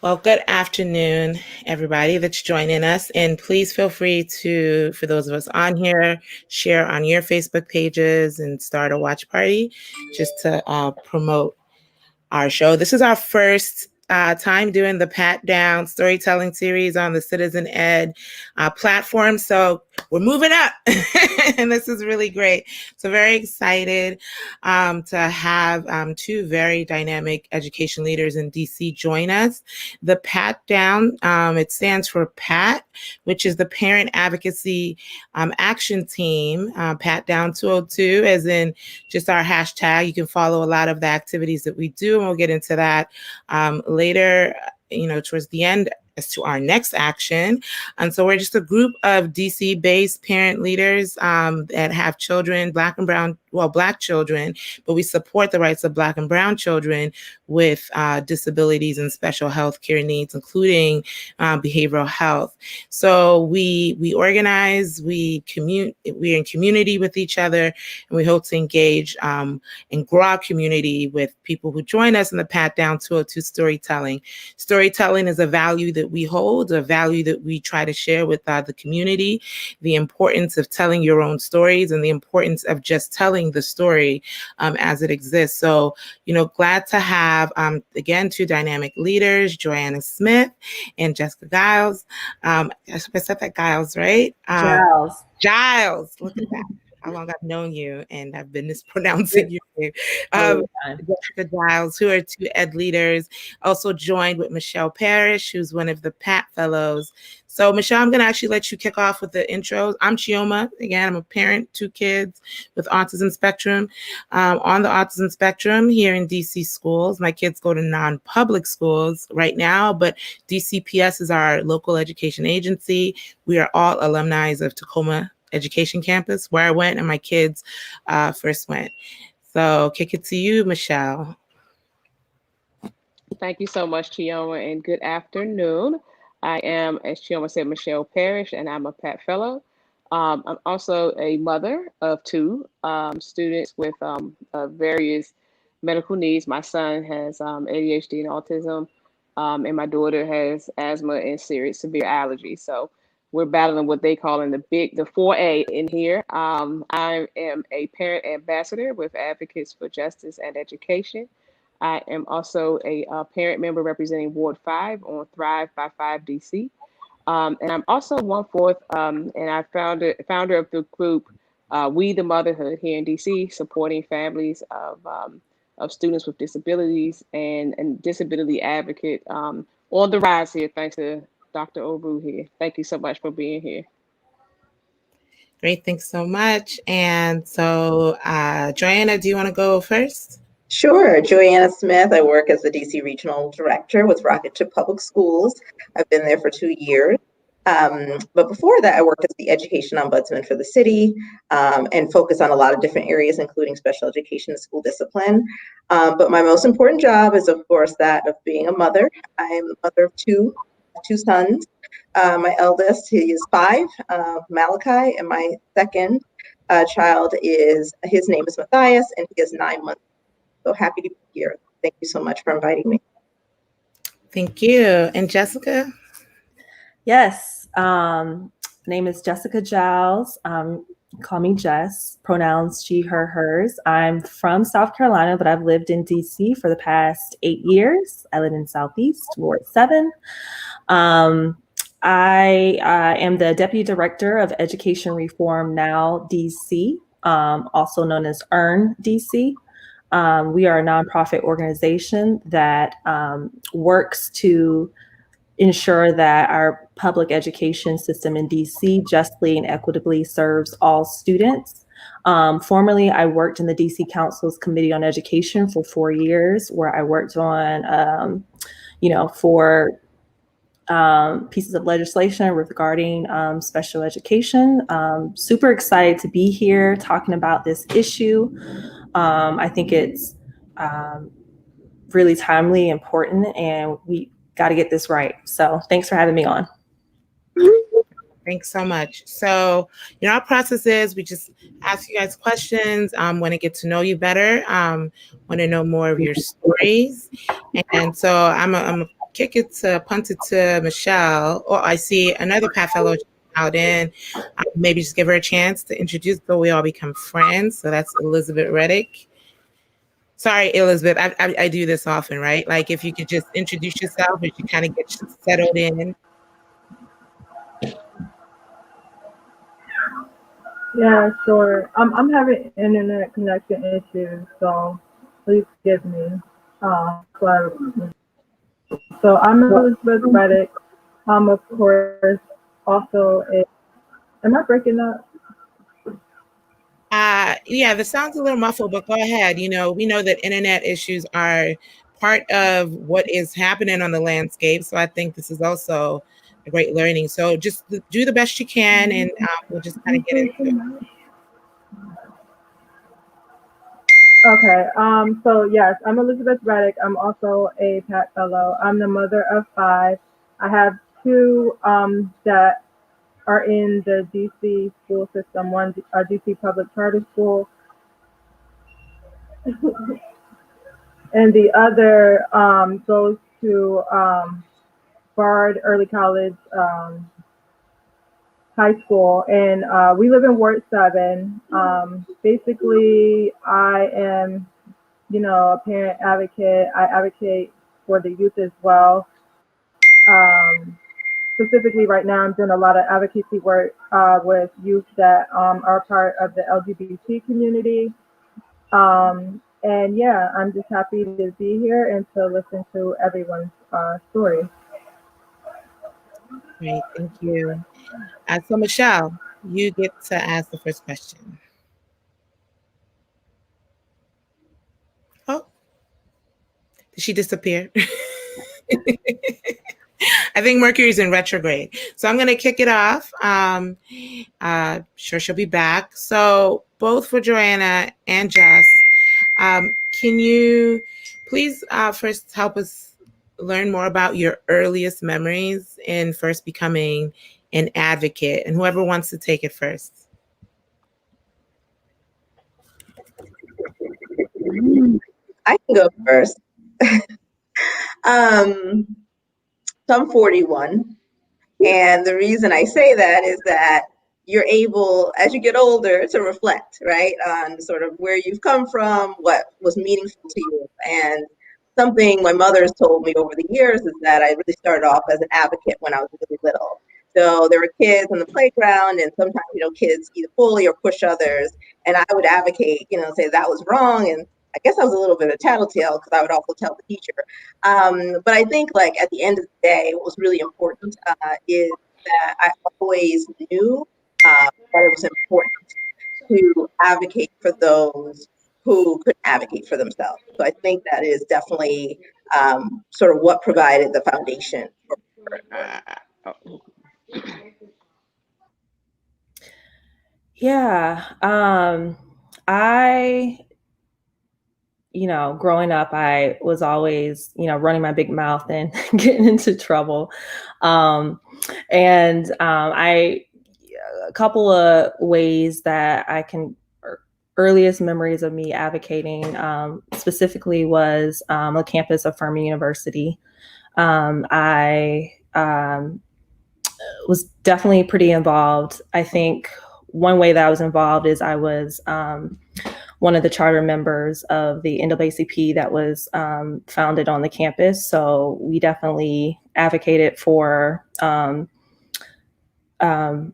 Well, good afternoon, everybody that's joining us. And please feel free to, for those of us on here, share on your Facebook pages and start a watch party just to promote our show. This is our first time doing the Pat Down storytelling series on the Citizen Ed platform. So we're moving up and this is really great. So very excited to have two very dynamic education leaders in DC join us. The Pat Down, it stands for PAT, which is the Parent Advocacy Action Team. Pat Down 202 as in just our hashtag. You can follow a lot of the activities that we do, and we'll get into that later, towards the end as to our next action. And so we're just a group of DC-based parent leaders that have children, Black children, but we support the rights of Black and Brown children with disabilities and special health care needs, including behavioral health. So we organize, we're in community with each other, and we hope to engage and grow our community with people who join us in the Pat Down 202 storytelling. Storytelling is a value that we hold, a value that we try to share with the community, the importance of telling your own stories and the importance of just telling the story as it exists. So, glad to have, again, two dynamic leaders, Joyanna Smith and Jessica Giles. I said that Giles, right? Giles, look at that. How long I've known you, and I've been mispronouncing your name. Jessica Giles, who are two ed leaders, also joined with Michelle Parrish, who's one of the Pat Fellows. So, Michelle, I'm going to actually let you kick off with the intros. I'm Chioma. Again, I'm a parent, two kids with autism spectrum. On the autism spectrum here in DC schools, my kids go to non-public schools right now, but DCPS is our local education agency. We are all alumni of Tacoma Education Campus, where I went and my kids first went. So kick it to you, Michelle. Thank you so much, Chioma, and good afternoon. I am, as Chioma said, Michelle Parrish, and I'm a Pat Fellow. I'm also a mother of two students with various medical needs. My son has ADHD and autism, and my daughter has asthma and severe allergies. So we're battling what they call in the 4A in here. I am a parent ambassador with Advocates for Justice and Education. I am also a parent member representing Ward 5 on Thrive by 5 DC. And I'm also 1/4, and I founder of the group We the Motherhood here in DC, supporting families of students with disabilities and disability advocate on the rise here, thanks to Dr. Oru here. Thank you so much for being here. Great, thanks so much. And so, Joyanna, do you want to go first? Sure. Joyanna Smith. I work as the DC Regional Director with Rocketship Public Schools. I've been there for 2 years. But before that, I worked as the Education Ombudsman for the city and focused on a lot of different areas, including special education and school discipline. But my most important job is, of course, that of being a mother. I'm a mother of two sons. My eldest, he is 5, Malachi, and my second child his name is Matthias, and he is 9 months. So happy to be here. Thank you so much for inviting me. Thank you. And Jessica? Yes. Name is Jessica Giles. Call me Jess. Pronouns she, her, hers. I'm from South Carolina, but I've lived in DC for the past 8 years. I live in Southeast, Ward 7. I am the Deputy Director of Education Reform Now DC, also known as EARN DC. We are a nonprofit organization that works to ensure that our public education system in DC justly and equitably serves all students. Formerly, I worked in the DC Council's Committee on Education for 4 years, where I worked on, for pieces of legislation regarding special education. Super excited to be here talking about this issue. I think it's really timely, important, and we got to get this right. So thanks for having me on. Thanks so much. So, our process is we just ask you guys questions, want to get to know you better, want to know more of your stories. And so I'm a punt it to Michelle. Oh, I see another Pat Fellow out in. Maybe just give her a chance to introduce, so we all become friends. So that's Elizabeth Reddick. Sorry, Elizabeth. I do this often, right? Like if you could just introduce yourself as you kind of get settled in. Yeah, sure. I'm having internet connection issues, so please forgive me. So I'm Elizabeth Reddick. I'm of course also a. Am I breaking up? Yeah, the sound's a little muffled, but go ahead. We know that internet issues are part of what is happening on the landscape. So I think this is also a great learning. So just do the best you can, and we'll just kind of get into it. Okay. So yes, I'm Elizabeth Reddick. I'm also a Pat Fellow. I'm the mother of 5. I have 2 that are in the DC school system. One, DC public charter school, and the other goes to Bard Early College High School, and we live in Ward 7. Basically, I am, a parent advocate. I advocate for the youth as well. Specifically, right now, I'm doing a lot of advocacy work with youth that are part of the LGBT community. And yeah, I'm just happy to be here and to listen to everyone's story. Great, thank you. So Michelle, you get to ask the first question. Oh, did she disappear? I think Mercury's in retrograde. So I'm going to kick it off. Sure she'll be back. So both for Joyanna and Jess, can you please first help us learn more about your earliest memories in first becoming an advocate, and whoever wants to take it first. I can go first. So I'm 41. And the reason I say that is that you're able, as you get older, to reflect, right, on sort of where you've come from, what was meaningful to you. And something my mother has told me over the years is that I really started off as an advocate when I was really little. So there were kids on the playground, and sometimes, kids either bully or push others. And I would advocate, say that was wrong. And I guess I was a little bit of a tattletale because I would also tell the teacher. But I think, like, at the end of the day, what was really important is that I always knew that it was important to advocate for those who could advocate for themselves. So I think that is definitely sort of what provided the foundation for Yeah. I, growing up, I was always, running my big mouth and getting into trouble. A couple of ways that I can, earliest memories of me advocating specifically was on campus of Furman University. I was definitely pretty involved. I think one way that I was involved is I was one of the charter members of the NAACP that was founded on the campus. So we definitely advocated for, Furman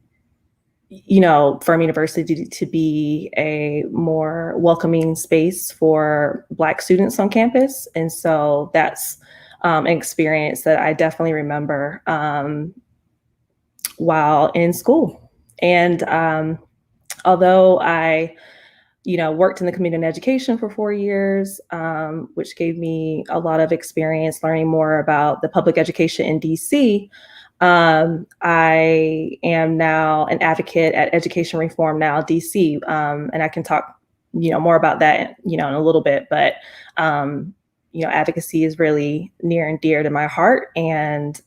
University to be a more welcoming space for Black students on campus. And so that's an experience that I definitely remember while in school. And although I worked in the community education for 4 years, which gave me a lot of experience learning more about the public education in DC. I am now an advocate at Education Reform Now DC, and I can talk, more about that, in a little bit. But advocacy is really near and dear to my heart, and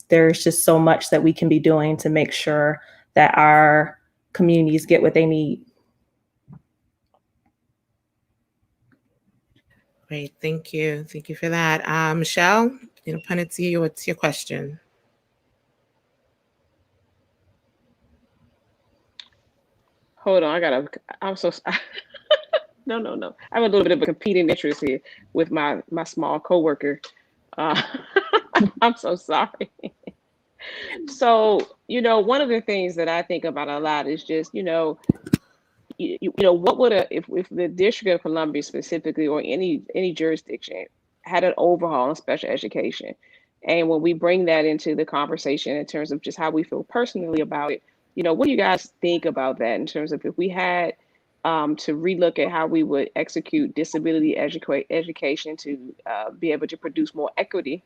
there's just so much that we can be doing to make sure that our communities get what they need. Great, thank you for that. Michelle, Panitzi, what's your question? Hold on, I'm so no. I have a little bit of a competing interest here with my small coworker. Uh, I'm so sorry. So, one of the things that I think about a lot is just, what would if the District of Columbia specifically, or any jurisdiction, had an overhaul in special education, and when we bring that into the conversation in terms of just how we feel personally about it, what do you guys think about that in terms of if we had to relook at how we would execute disability education to be able to produce more equity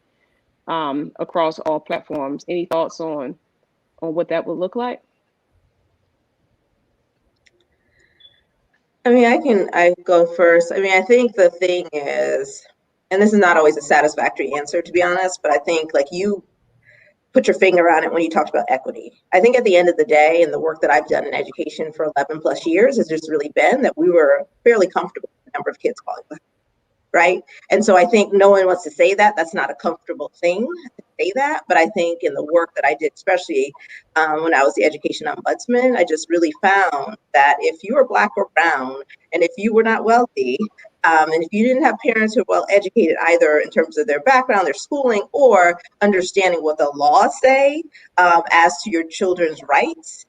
across all platforms? Any thoughts on what that would look like? I mean, I go first. I mean, I think the thing is, and this is not always a satisfactory answer, to be honest, but I think like you put your finger on it when you talked about equity. I think at the end of the day, and the work that I've done in education for 11 plus years has just really been that we were fairly comfortable with the number of kids qualified. Right. And so I think no one wants to say that. That's not a comfortable thing to say that. But I think in the work that I did, especially when I was the education ombudsman, I just really found that if you were Black or brown, and if you were not wealthy, and if you didn't have parents who were well educated, either in terms of their background, their schooling, or understanding what the laws say as to your children's rights,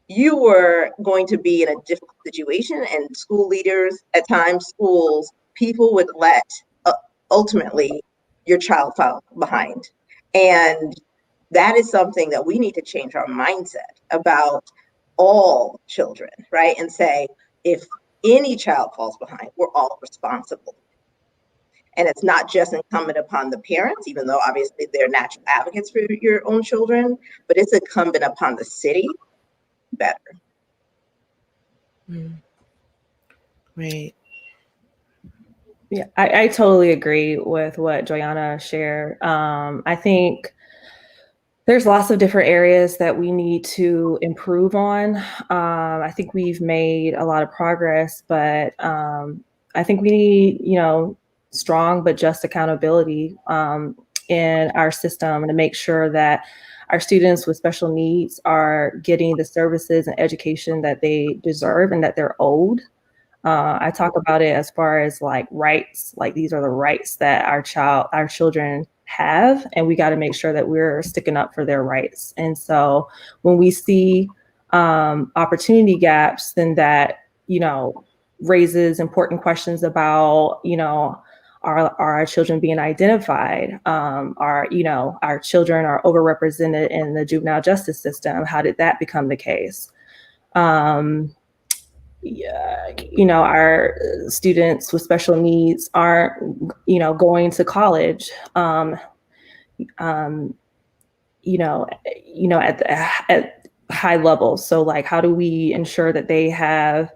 you were going to be in a difficult situation. And school leaders, at times schools, people would let ultimately your child fall behind. And that is something that we need to change our mindset about all children, right? And say, if any child falls behind, we're all responsible. And it's not just incumbent upon the parents, even though obviously they're natural advocates for your own children, but it's incumbent upon the city better. Great. Yeah, I totally agree with what Joyanna shared. I think there's lots of different areas that we need to improve on. I think we've made a lot of progress, but I think we need, strong but just accountability in our system to make sure that our students with special needs are getting the services and education that they deserve and that they're owed. I talk about it as far as like rights, like these are the rights that our children have, and we got to make sure that we're sticking up for their rights. And so when we see opportunity gaps, then that, raises important questions about, are our children being identified? Our children are overrepresented in the juvenile justice system. How did that become the case? Our students with special needs aren't, going to college, at high levels. So like, how do we ensure that they have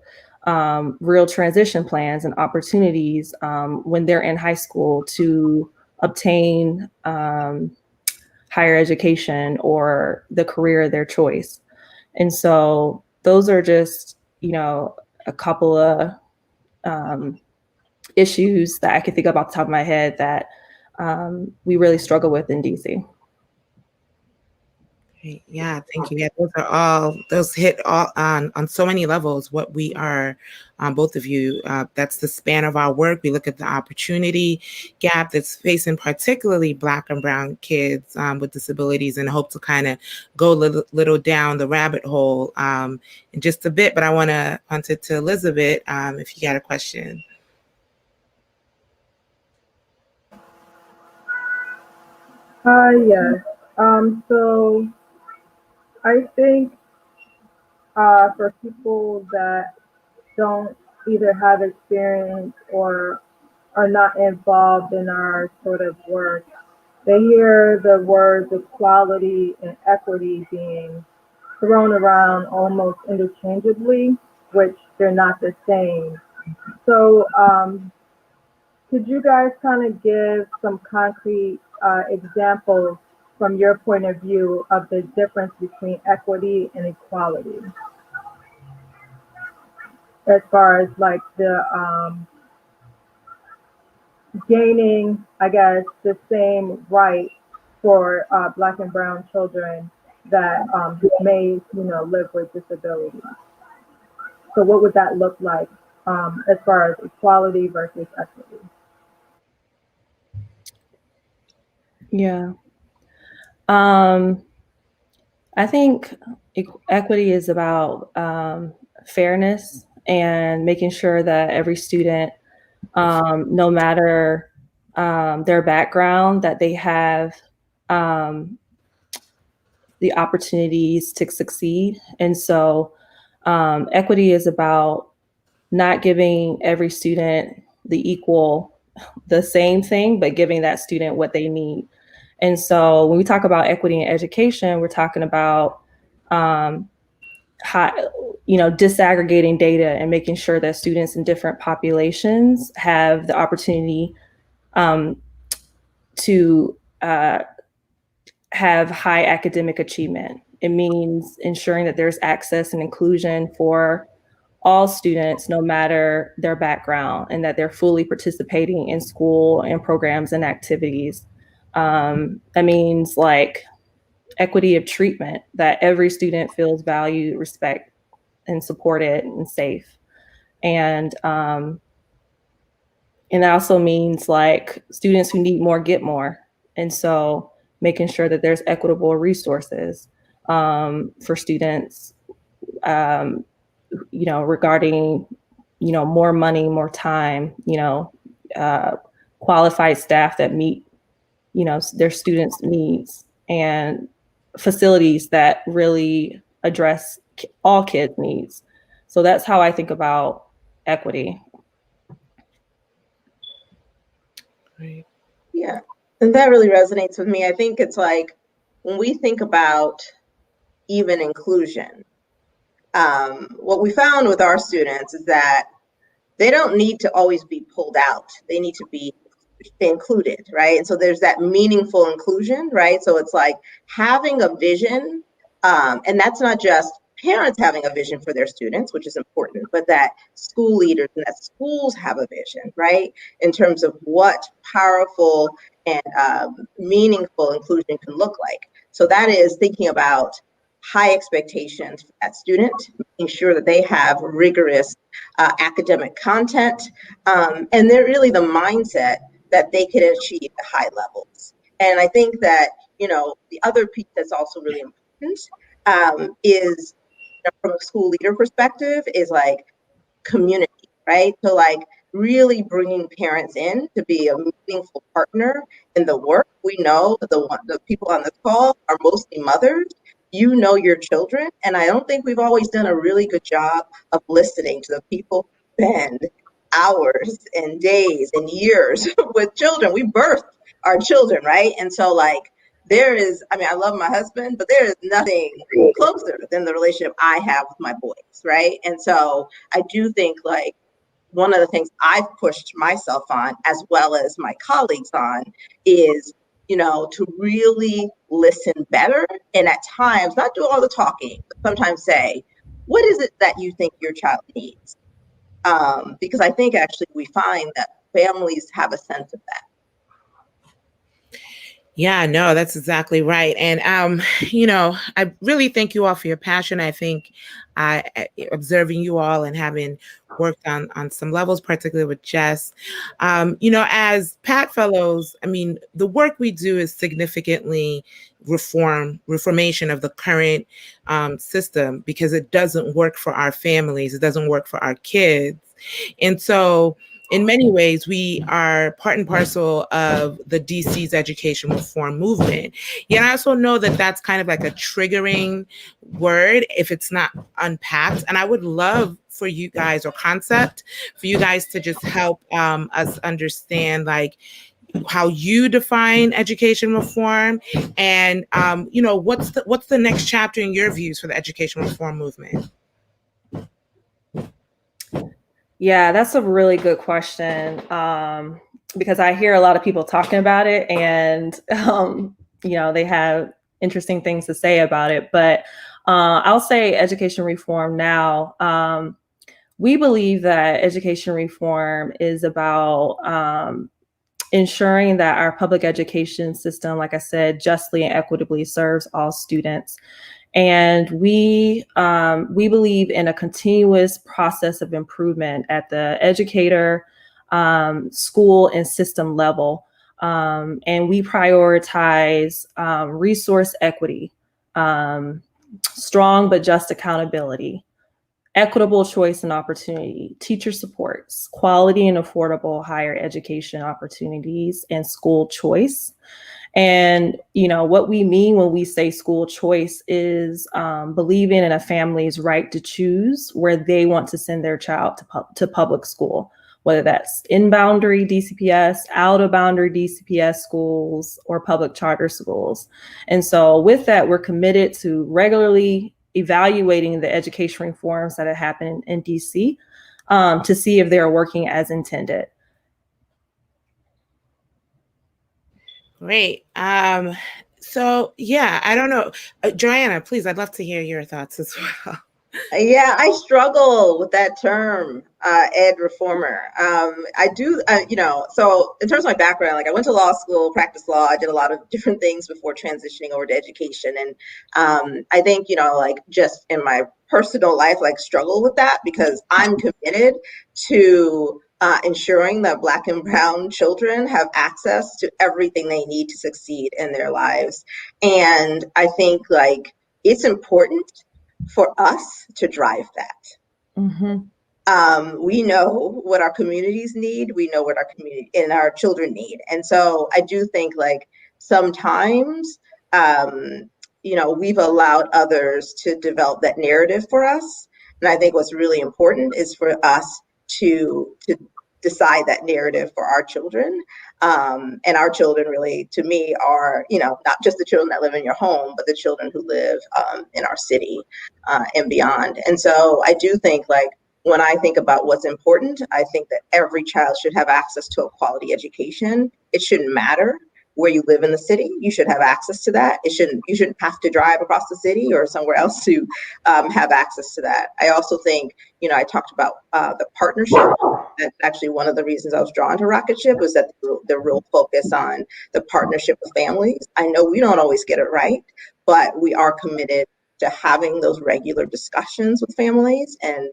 real transition plans and opportunities when they're in high school to obtain higher education or the career of their choice? And so those are just, a couple of issues that I could think of off the top of my head that we really struggle with in DC. Great. Yeah, thank you. Yeah, those hit all on so many levels. What we are, both of you, that's the span of our work. We look at the opportunity gap that's facing particularly Black and brown kids with disabilities, and hope to kind of go a little down the rabbit hole in just a bit. But I want to punt it to Elizabeth if you got a question. Yes. So I think for people that don't either have experience or are not involved in our sort of work, they hear the words equality and equity being thrown around almost interchangeably, which they're not the same. So could you guys kind of give some concrete examples from your point of view of the difference between equity and equality, as far as like the gaining I guess, the same right for Black and Brown children that may, live with disabilities. So what would that look like as far as equality versus equity? Yeah. I think equity is about fairness and making sure that every student, no matter their background, that they have the opportunities to succeed. And so equity is about not giving every student the same thing, but giving that student what they need. And so when we talk about equity in education, we're talking about disaggregating data and making sure that students in different populations have the opportunity to have high academic achievement. It means ensuring that there's access and inclusion for all students, no matter their background, and that they're fully participating in school and programs and activities. That means like equity of treatment, that every student feels valued, respected, and supported and safe. And that also means like students who need more get more. And so making sure that there's equitable resources for students, regarding, more money, more time, qualified staff that meet, their students' needs, and facilities that really address all kids' needs. So that's how I think about equity. Right. Yeah, and that really resonates with me. I think it's like when we think about even inclusion, what we found with our students is that they don't need to always be pulled out. They need to be included, right? And so there's that meaningful inclusion, right? So it's like having a vision, and that's not just parents having a vision for their students, which is important, but that school leaders and that schools have a vision, right? In terms of what powerful and meaningful inclusion can look like. So that is thinking about high expectations for that student, making sure that they have rigorous academic content, and they're really the mindset that they can achieve at high levels. And I think that, the other piece that's also really important is, from a school leader perspective, is like community, right? So like really bringing parents in to be a meaningful partner in the work. We know the people on this call are mostly mothers. You know your children, and I don't think we've always done a really good job of listening to the people who spend hours and days and years with children. We birth our children, right? And so like I love my husband, but there is nothing closer than the relationship I have with my boys, right? And so I do think like one of the things I've pushed myself on, as well as my colleagues on, is, to really listen better, and at times not do all the talking, but sometimes say, what is it that you think your child needs? Because I think actually we find that families have a sense of that. Yeah, no, that's exactly right. And, I really thank you all for your passion. I think observing you all and having worked on some levels, particularly with Jess, as Pat Fellows, the work we do is significantly reformation of the current system, because it doesn't work for our families. It doesn't work for our kids. And so in many ways, we are part and parcel of the DC's education reform movement. Yet I also know that that's kind of like a triggering word if it's not unpacked. And I would love for you guys, or concept, for you guys to just help us understand like how you define education reform, and what's the next chapter in your views for the education reform movement? Yeah, that's a really good question, because I hear a lot of people talking about it, and they have interesting things to say about it. But I'll say education reform now. We believe that education reform is about ensuring that our public education system, like I said, justly and equitably serves all students. And we believe in a continuous process of improvement at the educator, school, and system level. And we prioritize resource equity, strong but just accountability, equitable choice and opportunity, teacher supports, quality and affordable higher education opportunities, and school choice. And, what we mean when we say school choice is believing in a family's right to choose where they want to send their child to public school, whether that's in boundary DCPS, out of boundary DCPS schools, or public charter schools. And so with that, we're committed to regularly evaluating the education reforms that have happened in DC to see if they're working as intended. Great. So yeah, I don't know. Joyanna, please, I'd love to hear your thoughts as well. Yeah, I struggle with that term, ed reformer. I do, so in terms of my background, like I went to law school, practiced law, I did a lot of different things before transitioning over to education. And I think, like just in my personal life, like struggle with that because I'm committed to ensuring that Black and Brown children have access to everything they need to succeed in their lives. And I think like it's important for us to drive that. Mm-hmm. We know what our communities need. We know what our community and our children need. And so I do think like sometimes, we've allowed others to develop that narrative for us. And I think what's really important is for us to decide that narrative for our children. And our children really, to me, are, not just the children that live in your home, but the children who live in our city and beyond. And so I do think like, when I think about what's important, I think that every child should have access to a quality education. It shouldn't matter where you live in the city. You should have access to that. You shouldn't have to drive across the city or somewhere else to have access to that. I also think, I talked about the partnership. That's actually one of the reasons I was drawn to Rocketship was that the real focus on the partnership with families. I know we don't always get it right, but we are committed to having those regular discussions with families. And,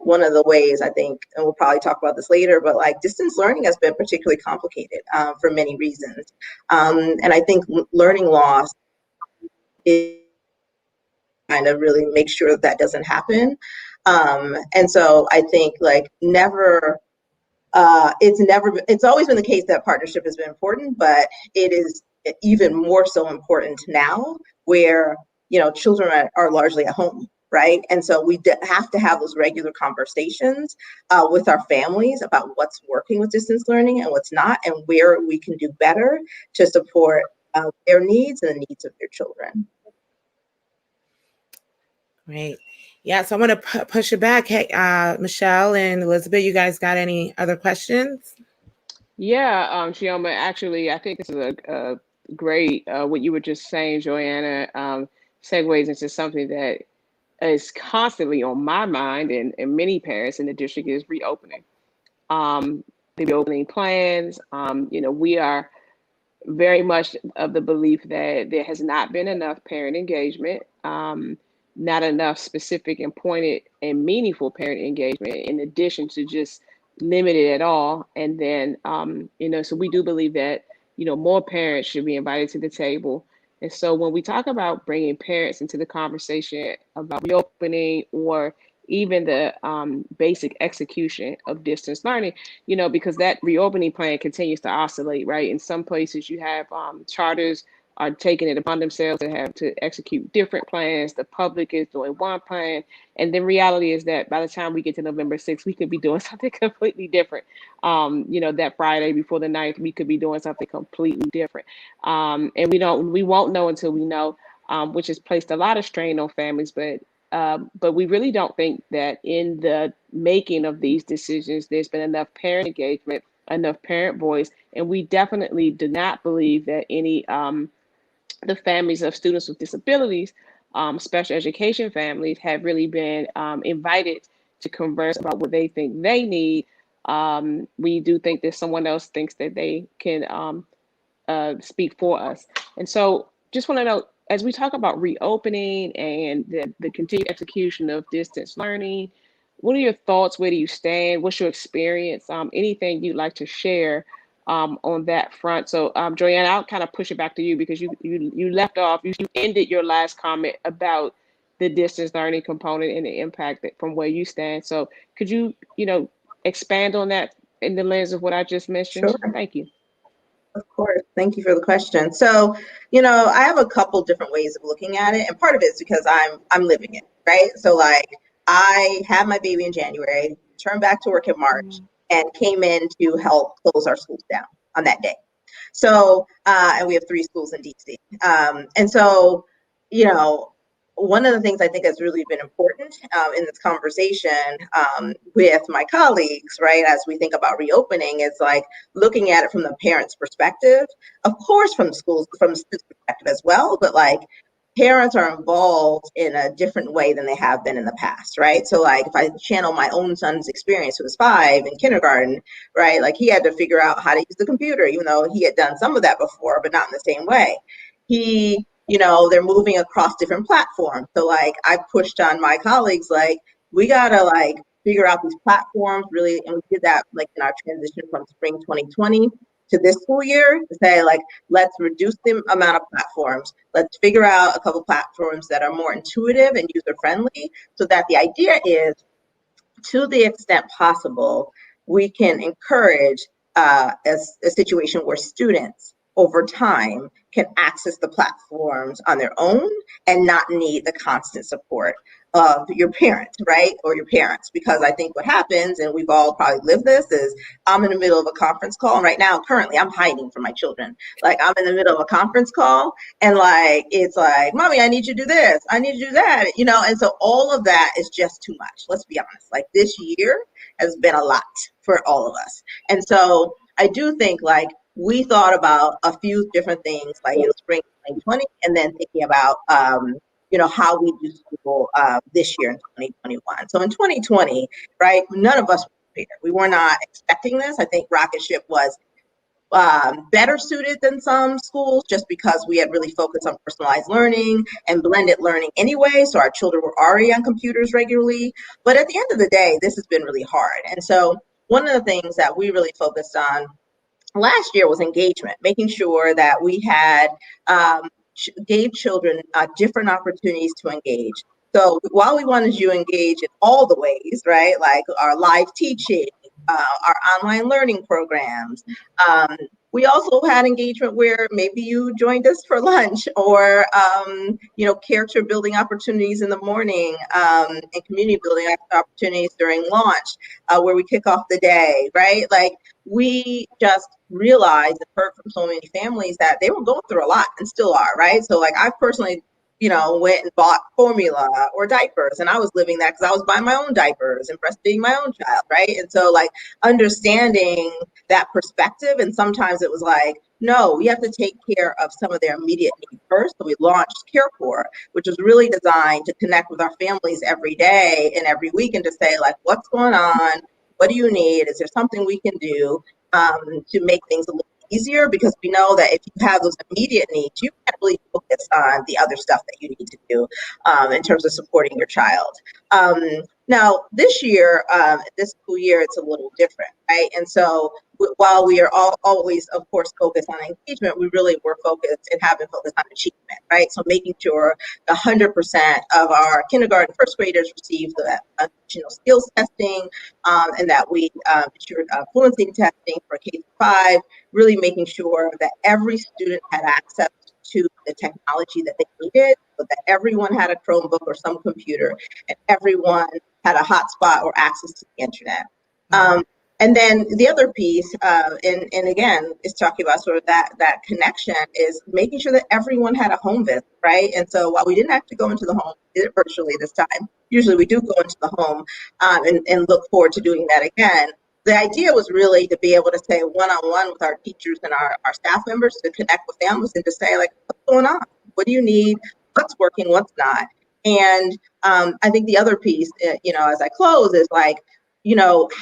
one of the ways I think, and we'll probably talk about this later, but like distance learning has been particularly complicated for many reasons. And I think learning loss is kind of really make sure that that doesn't happen. And so I think like it's always been the case that partnership has been important, but it is even more so important now where, children are largely at home, right? And so we have to have those regular conversations with our families about what's working with distance learning and what's not, and where we can do better to support their needs and the needs of their children. Great. Yeah, so I'm going to push it back. Hey, Michelle and Elizabeth, you guys got any other questions? Yeah, Chioma, actually, I think this is a great, what you were just saying, Joyanna, segues into something that is constantly on my mind and many parents in the district is reopening. The reopening plans, we are very much of the belief that there has not been enough parent engagement, not enough specific and pointed and meaningful parent engagement in addition to just limited at all. And then, so we do believe that, more parents should be invited to the table. And so when we talk about bringing parents into the conversation about reopening or even the basic execution of distance learning, because that reopening plan continues to oscillate, right? In some places you have charters are taking it upon themselves to have to execute different plans. The public is doing one plan. And the reality is that by the time we get to November 6th, we could be doing something completely different. That Friday before the 9th, we could be doing something completely different. And we won't know until we know, which has placed a lot of strain on families. But we really don't think that in the making of these decisions, there's been enough parent engagement, enough parent voice. And we definitely do not believe that any the families of students with disabilities, special education families, have really been invited to converse about what they think they need We do think that someone else thinks that they can speak for us. And so just want to know, as we talk about reopening and the continued execution of distance learning, what are your thoughts? Where do you stand? What's your experience? Anything you'd like to share on that front? So Joyanna, I'll kind of push it back to you because you left off, you ended your last comment about the distance learning component and the impact that, from where you stand. So could you, expand on that in the lens of what I just mentioned? Sure. Thank you. Of course. Thank you for the question. So, I have a couple different ways of looking at it, and part of it is because I'm living it, right? So like I had my baby in January, turned back to work in March, and came in to help close our schools down on that day. So, and we have 3 schools in DC. And so, one of the things I think has really been important in this conversation with my colleagues, right, as we think about reopening, is like looking at it from the parent's perspective, of course, from the student's perspective as well, but like parents are involved in a different way than they have been in the past, right? So like if I channel my own son's experience, who was 5 in kindergarten, right, like he had to figure out how to use the computer, even though he had done some of that before, but not in the same way. They're moving across different platforms. So like I pushed on my colleagues, like we gotta like figure out these platforms really, and we did that like in our transition from spring 2020 to this school year to say like, let's reduce the amount of platforms. Let's figure out a couple platforms that are more intuitive and user friendly, so that the idea is, to the extent possible, we can encourage as a situation where students over time can access the platforms on their own and not need the constant support of your parents, right? Or your parents. Because I think what happens, and we've all probably lived this, is I'm in the middle of a conference call. And right now, currently, I'm hiding from my children. Like I'm in the middle of a conference call and like, it's like, mommy, I need you to do this. I need you to do that. And so all of that is just too much. Let's be honest. Like this year has been a lot for all of us. And so I do think like we thought about a few different things like in spring 2020 and then thinking about, how we do school this year in 2021. So in 2020, right, none of us were prepared. We were not expecting this. I think Rocket Ship was better suited than some schools just because we had really focused on personalized learning and blended learning anyway. So our children were already on computers regularly. But at the end of the day, this has been really hard. And so one of the things that we really focused on last year was engagement, making sure that we had gave children different opportunities to engage. So while we wanted you to engage in all the ways, right, like our live teaching, our online learning programs, we also had engagement where maybe you joined us for lunch or, character building opportunities in the morning and community building opportunities during launch where we kick off the day, right? Like we just realized and heard from so many families that they were going through a lot and still are, right? So like I personally went and bought formula or diapers, and I was living that because I was buying my own diapers and breastfeeding my own child, right? And so like understanding that perspective, and sometimes it was like, no, we have to take care of some of their immediate needs first. So we launched CareCore, which was really designed to connect with our families every day and every week and to say like, what's going on? What do you need? Is there something we can do to make things a little easier? Because we know that if you have those immediate needs, you can't really focus on the other stuff that you need to do in terms of supporting your child. Now, this year, this school year, it's a little different, right? And so while we are always, of course, focused on engagement, we really were focused and have been focused on achievement, right? So making sure 100% of our kindergarten first graders receive the additional skills testing and that we ensured fluency testing for K-5, really making sure that every student had access to the technology that they needed, so that everyone had a Chromebook or some computer, and everyone had a hotspot or access to the internet. And then the other piece, and again, is talking about sort of that connection, is making sure that everyone had a home visit, right? And so while we didn't have to go into the home, we did it virtually this time. Usually we do go into the home and look forward to doing that again. The idea was really to be able to say one-on-one with our teachers and our staff members to connect with families and to say like, what's going on? What do you need? What's working? What's not? And I think the other piece, as I close, is like,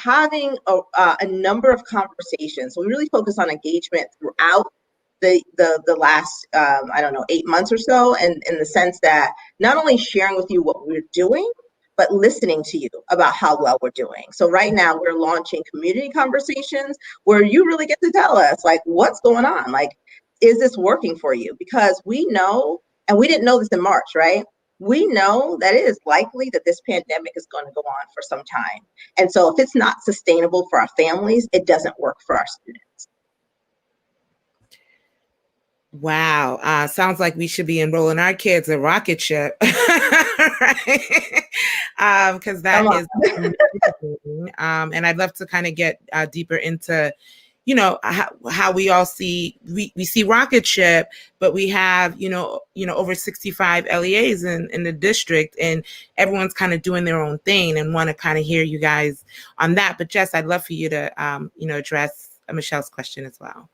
having a number of conversations. So we really focus on engagement throughout the last, 8 months or so, and in the sense that not only sharing with you what we're doing, but listening to you about how well we're doing. So right now we're launching community conversations where you really get to tell us, like, what's going on? Like, is this working for you? Because we know, and we didn't know this in March, right? We know that it is likely that this pandemic is going to go on for some time. And so if it's not sustainable for our families, it doesn't work for our students. Wow. Sounds like we should be enrolling our kids in rocket ship. Right? Because that is amazing. And I'd love to kind of get deeper into, how we all see, we see rocket ship, but we have, over 65 LEAs in the district, and everyone's kind of doing their own thing, and want to kind of hear you guys on that. But Jess, I'd love for you to, address Michelle's question as well.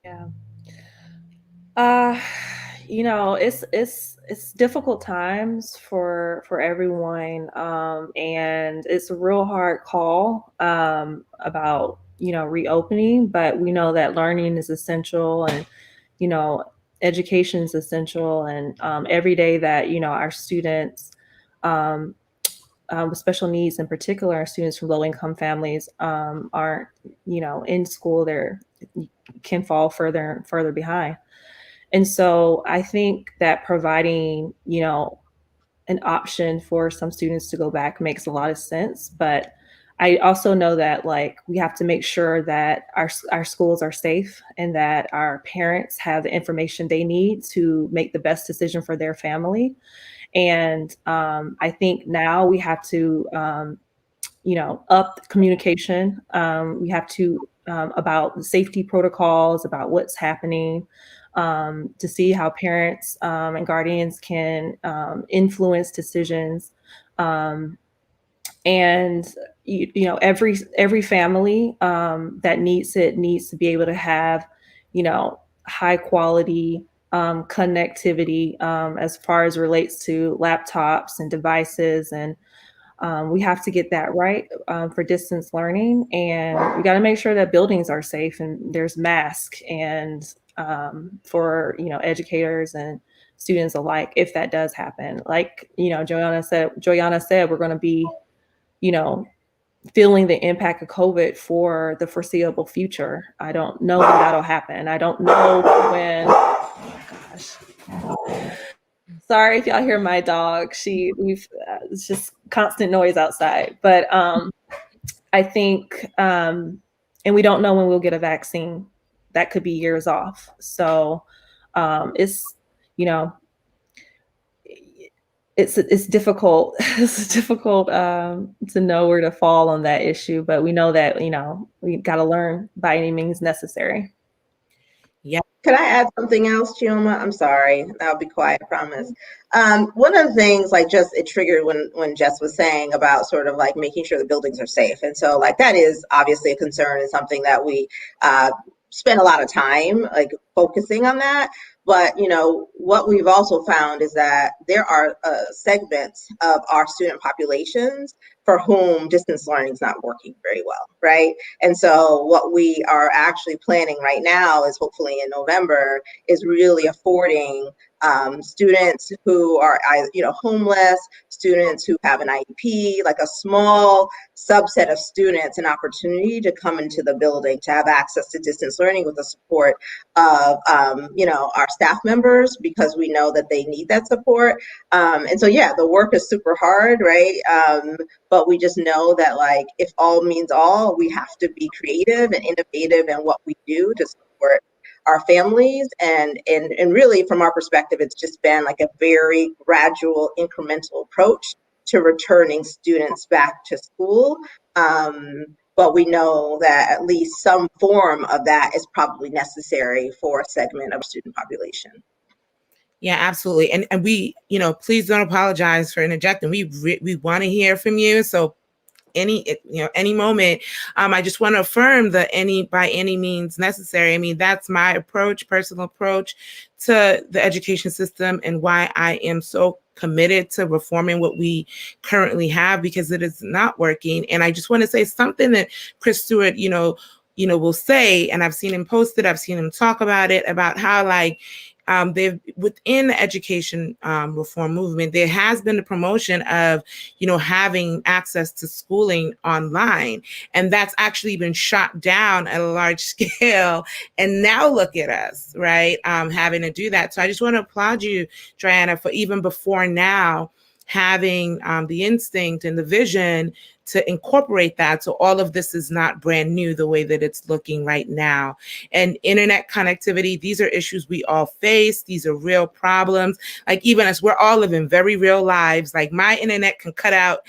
Yeah. It's difficult times for everyone, and it's a real hard call about reopening, but we know that learning is essential, and education is essential, and every day that our students with special needs, in particular our students from low-income families, aren't in school, they can fall further and further behind. And so I think that providing, an option for some students to go back makes a lot of sense. But I also know that, like, we have to make sure that our schools are safe, and that our parents have the information they need to make the best decision for their family. And I think now we have to, up communication. We have to, about the safety protocols, about what's happening, to see how parents and guardians can influence decisions. And every family that needs it needs to be able to have high quality connectivity as far as relates to laptops and devices, and we have to get that right for distance learning. And we got to make sure that buildings are safe and there's masks, and for educators and students alike, if that does happen. Like Joyanna said, we're going to be feeling the impact of COVID for the foreseeable future. I don't know when that'll happen. I don't know when. Oh my gosh. Sorry if y'all hear my dog. It's just constant noise outside. But I think, and we don't know when we'll get a vaccine. That could be years off. So it's it's difficult. It's difficult to know where to fall on that issue. But we know that we got to learn by any means necessary. Yeah. Can I add something else, Chioma? I'm sorry. I'll be quiet, I promise. One of the things, like, just it triggered when Jess was saying about sort of like making sure the buildings are safe. And so, like, that is obviously a concern and something that we spend a lot of time, like, focusing on that. But, what we've also found is that there are segments of our student populations for whom distance learning is not working very well, right? And so what we are actually planning right now is, hopefully in November, is really affording students who are homeless, students who have an IEP, like a small subset of students, an opportunity to come into the building to have access to distance learning with the support of our staff members, because we know that they need that support. And so, yeah, the work is super hard, right? But we just know that, like, if all means all, we have to be creative and innovative in what we do to support our families. And really, from our perspective, it's just been like a very gradual, incremental approach to returning students back to school. But we know that at least some form of that is probably necessary for a segment of student population. Yeah, absolutely. And we, please don't apologize for interjecting. We want to hear from you. So any moment, I just want to affirm the by any means necessary. I mean, that's my personal approach to the education system, and why I am so committed to reforming what we currently have, because it is not working. And I just want to say something that Chris Stewart, will say, and I've seen him post it, I've seen him talk about it, about how they've within the education reform movement, there has been a promotion of, having access to schooling online. And that's actually been shot down at a large scale. And now look at us, right? Having to do that. So I just want to applaud you, Joyanna, for even before now having the instinct and the vision to incorporate that. So all of this is not brand new the way that it's looking right now. And internet connectivity, these are issues we all face. These are real problems. Like, even as we're all living very real lives, like my internet can cut out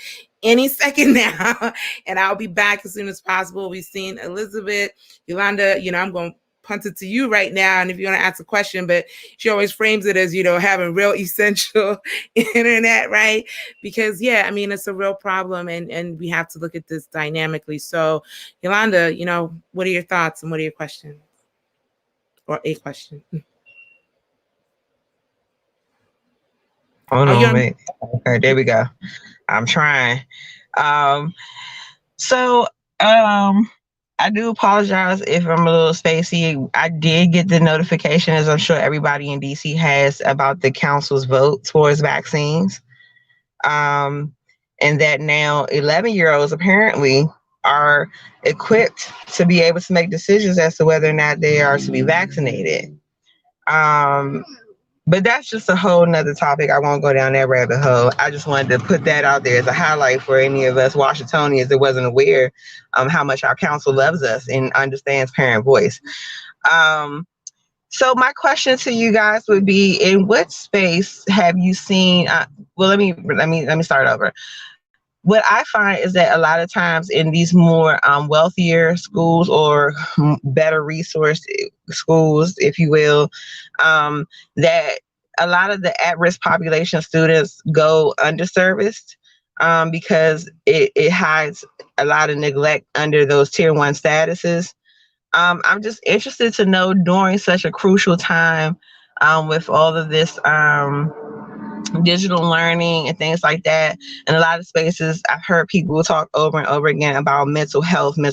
any second now, and I'll be back as soon as possible. We've seen Elizabeth, Yolanda, I'm going to punt it to you right now, and if you want to ask a question, but she always frames it as, having real essential internet, right? Because it's a real problem, and we have to look at this dynamically. So Yolanda, what are your thoughts and what are your questions? Or a question? Hold on, wait. Okay, there we go. I'm trying. I do apologize if I'm a little spacey. I did get the notification, as I'm sure everybody in DC has, about the council's vote towards vaccines. And that now 11-year-olds apparently are equipped to be able to make decisions as to whether or not they are to be vaccinated. But that's just a whole nother topic. I won't go down that rabbit hole. I just wanted to put that out there as a highlight for any of us Washingtonians that wasn't aware how much our council loves us and understands parent voice. So my question to you guys would be, in what space have you seen, let me start over. What I find is that a lot of times in these more wealthier schools, or better resourced schools, if you will, that a lot of the at-risk population students go underserviced because it hides a lot of neglect under those tier 1 statuses. I'm just interested to know, during such a crucial time with all of this digital learning and things like that, in a lot of spaces, I've heard people talk over and over again about mental health, and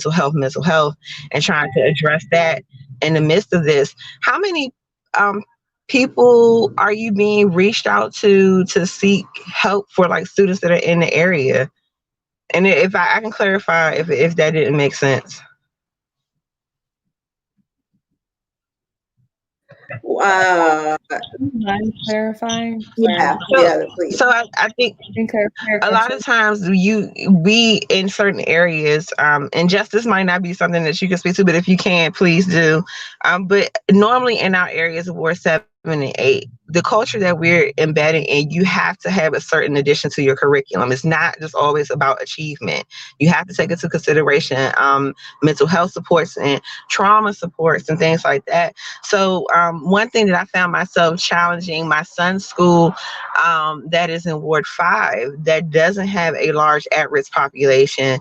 trying to address that in the midst of this. How many people are you being reached out to seek help for, like, students that are in the area? And if I can clarify if that didn't make sense. Mind clarifying? Yeah, please. So I think a lot of times we in certain areas, and justice might not be something that you can speak to, but if you can, please do. But normally in our areas of Ward 7 and 8, the culture that we're embedding in, you have to have a certain addition to your curriculum. It's not just always about achievement. You have to take into consideration mental health supports and trauma supports and things like that. So one thing that I found myself challenging my son's school, that is in Ward 5, that doesn't have a large at-risk population,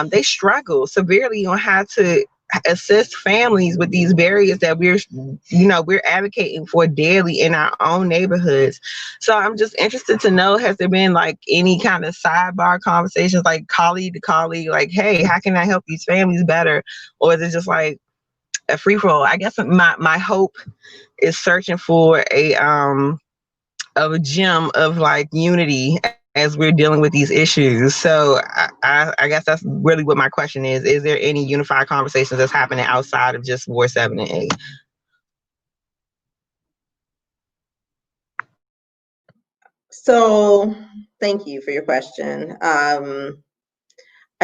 they struggle severely on how to assist families with these barriers that we're advocating for daily in our own neighborhoods. So I'm just interested to know, has there been like any kind of sidebar conversations, like colleague to colleague, like, hey, how can I help these families better? Or is it just like a free for all? I guess my hope is searching for a gem of like unity as we're dealing with these issues. So I guess that's really what my question is. Is there any unified conversations that's happening outside of just Ward 7 and 8? So thank you for your question. I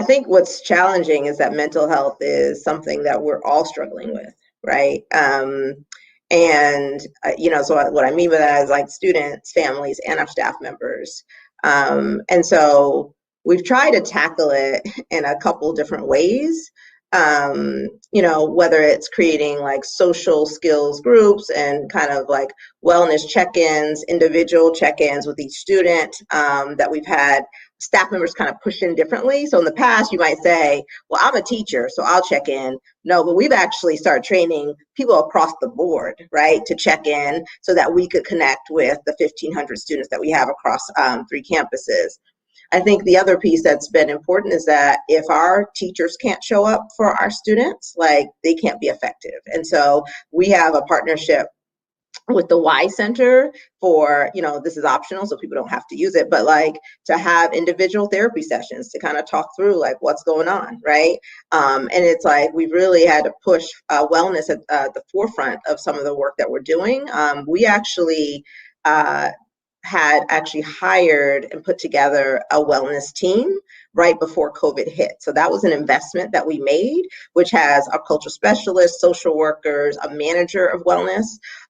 think what's challenging is that mental health is something that we're all struggling with, right? So what I mean by that is, like, students, families, and our staff members. And so we've tried to tackle it in a couple different ways. Whether it's creating like social skills groups and kind of like wellness check-ins, individual check-ins with each student that we've had staff members kind of push in differently. So in the past, you might say, well, I'm a teacher, so I'll check in. No, but we've actually started training people across the board, right, to check in so that we could connect with the 1,500 students that we have across 3 campuses. I think the other piece that's been important is that if our teachers can't show up for our students, like, they can't be effective. And so we have a partnership with the Y Center for, this is optional, so people don't have to use it, but like to have individual therapy sessions to kind of talk through like what's going on, right? And it's like we really had to push wellness at the forefront of some of the work that we're doing. We actually had hired and put together a wellness team right before COVID hit. So that was an investment that we made, which has a cultural specialist, social workers, a manager of wellness.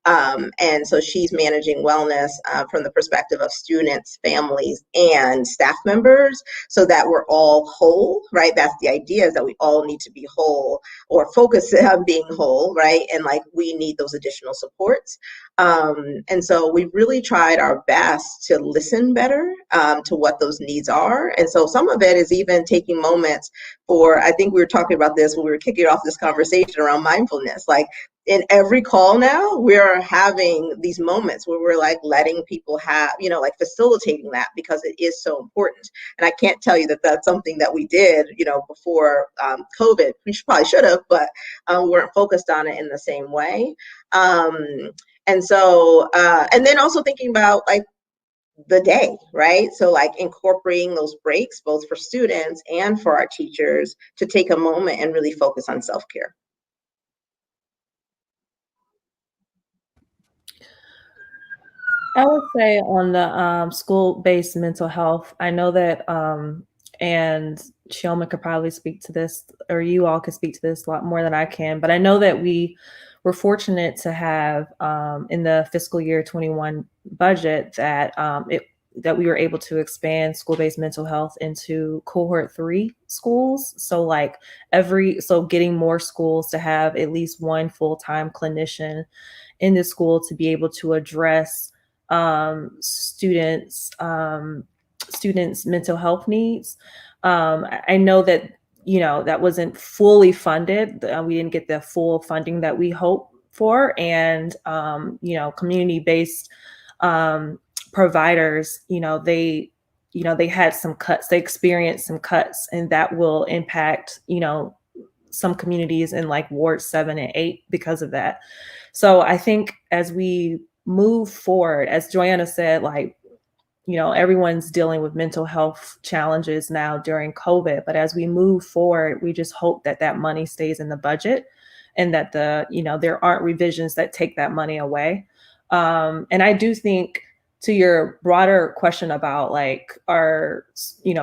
And so she's managing wellness from the perspective of students, families, and staff members so that we're all whole, right? That's the idea, is that we all need to be whole or focus on being whole, right? And like we need those additional supports. And so we really tried our best to listen better to what those needs are. And so some of it is even taking moments for, I think we were talking about this when we were kicking off this conversation around mindfulness, like in every call now, we're having these moments where we're like letting people have, like facilitating that because it is so important. And I can't tell you that that's something that we did, before COVID. We probably should have, but we weren't focused on it in the same way. And so, and then also thinking about like the day, right? So like incorporating those breaks, both for students and for our teachers, to take a moment and really focus on self-care. I would say on the school-based mental health, I know that, and Chioma could probably speak to this, or you all could speak to this a lot more than I can, but I know that we were fortunate to have in the fiscal year 21 budget that that we were able to expand school-based mental health into cohort 3 schools. So like getting more schools to have at least one full-time clinician in the school to be able to address students' mental health needs. I know that, that wasn't fully funded. We didn't get the full funding that we hoped for. And, community-based providers, they had some cuts, they experienced some cuts, and that will impact, some communities in like Ward 7 and 8 because of that. So I think as we move forward, as Joyanna said, like, everyone's dealing with mental health challenges now during COVID, but as we move forward, we just hope that that money stays in the budget and that there aren't revisions that take that money away. And I do think, to your broader question about like our,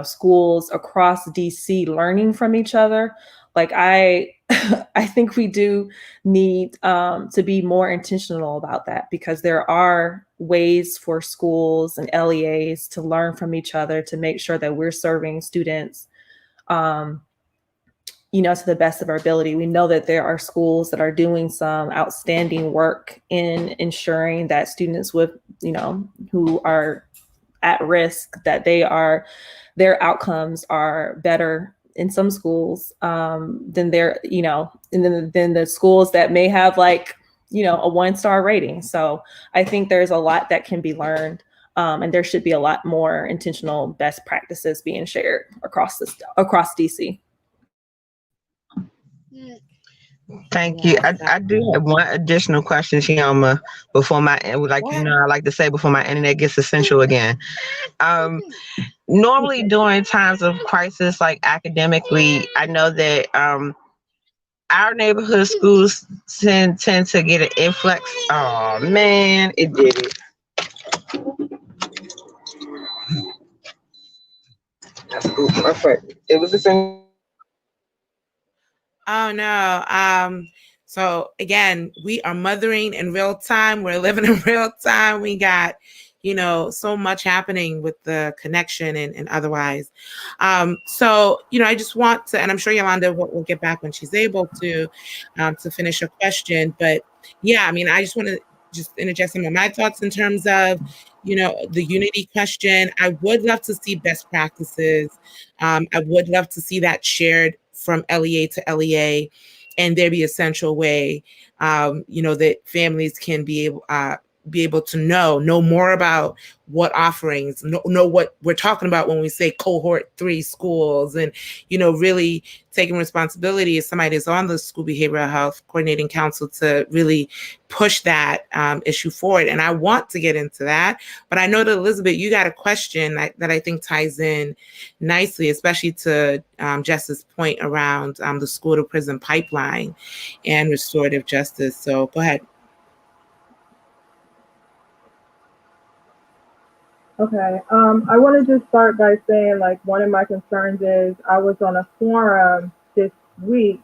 schools across DC learning from each other, like I think we do need to be more intentional about that, because there are ways for schools and LEAs to learn from each other to make sure that we're serving students, to the best of our ability. We know that there are schools that are doing some outstanding work in ensuring that students with, who are at risk, that their outcomes are better in some schools than their, and then the schools that may have like, a 1-star rating. So I think there's a lot that can be learned, and there should be a lot more intentional best practices being shared across DC. Thank you. I do have one additional question, Chioma, before I like to say, before my internet gets essential again. Normally during times of crisis, like academically, I know that our neighborhood schools tend to get an influx. Oh man, it did it. That's cool. It was the same. Oh no. So again, we are mothering in real time. We're living in real time. We got, so much happening with the connection and otherwise. So, I just want to, and I'm sure Yolanda will get back when she's able to finish her question. But yeah, I mean, I just want to just interject some of my thoughts in terms of, the unity question. I would love to see best practices. I would love to see that shared from LEA to LEA, and there be a central way, that families can be able to know more about what offerings, know what we're talking about when we say cohort 3 schools, and, really taking responsibility as somebody that's on the school behavioral health coordinating council to really push that issue forward. And I want to get into that, but I know that Elizabeth, you got a question that I think ties in nicely, especially to Jess's point around the school to prison pipeline and restorative justice. So go ahead. Okay. I want to just start by saying, like, one of my concerns is I was on a forum this week.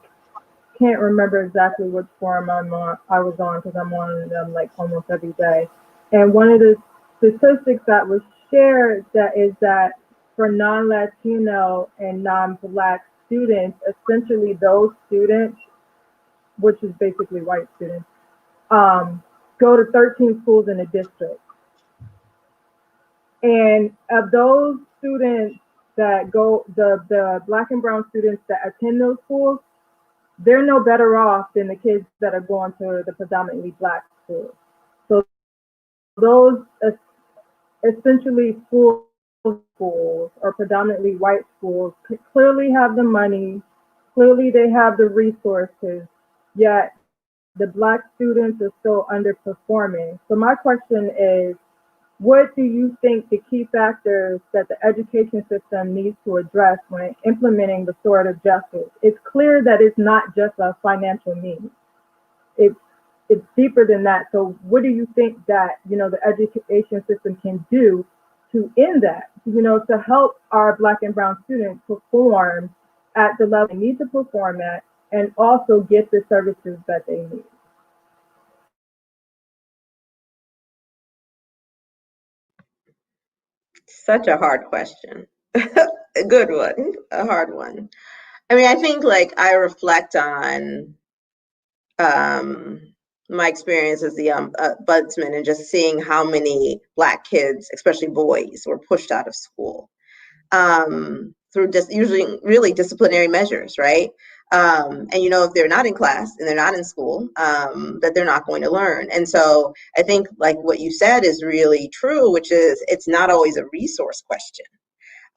Can't remember exactly which forum I was on because I'm on them like almost every day. And one of the statistics that was shared is that for non-Latino and non-Black students, essentially those students, which is basically white students, go to 13 schools in a district. And of those students that go, the Black and brown students that attend those schools, they're no better off than the kids that are going to the predominantly Black schools. So those essentially schools or predominantly white schools clearly have the money, clearly they have the resources, yet the Black students are still underperforming. So my question is, what do you think the key factors that the education system needs to address when implementing restorative justice? It's clear that it's not just a financial need. It's deeper than that. So what do you think that, the education system can do to end that, to help our Black and brown students perform at the level they need to perform at and also get the services that they need? Such a hard question. A good one, a hard one. I mean, I think like I reflect on my experience as the ombudsman and just seeing how many Black kids, especially boys, were pushed out of school through just usually really disciplinary measures, right? And if they're not in class and they're not in school, that they're not going to learn. And so I think like what you said is really true, which is it's not always a resource question.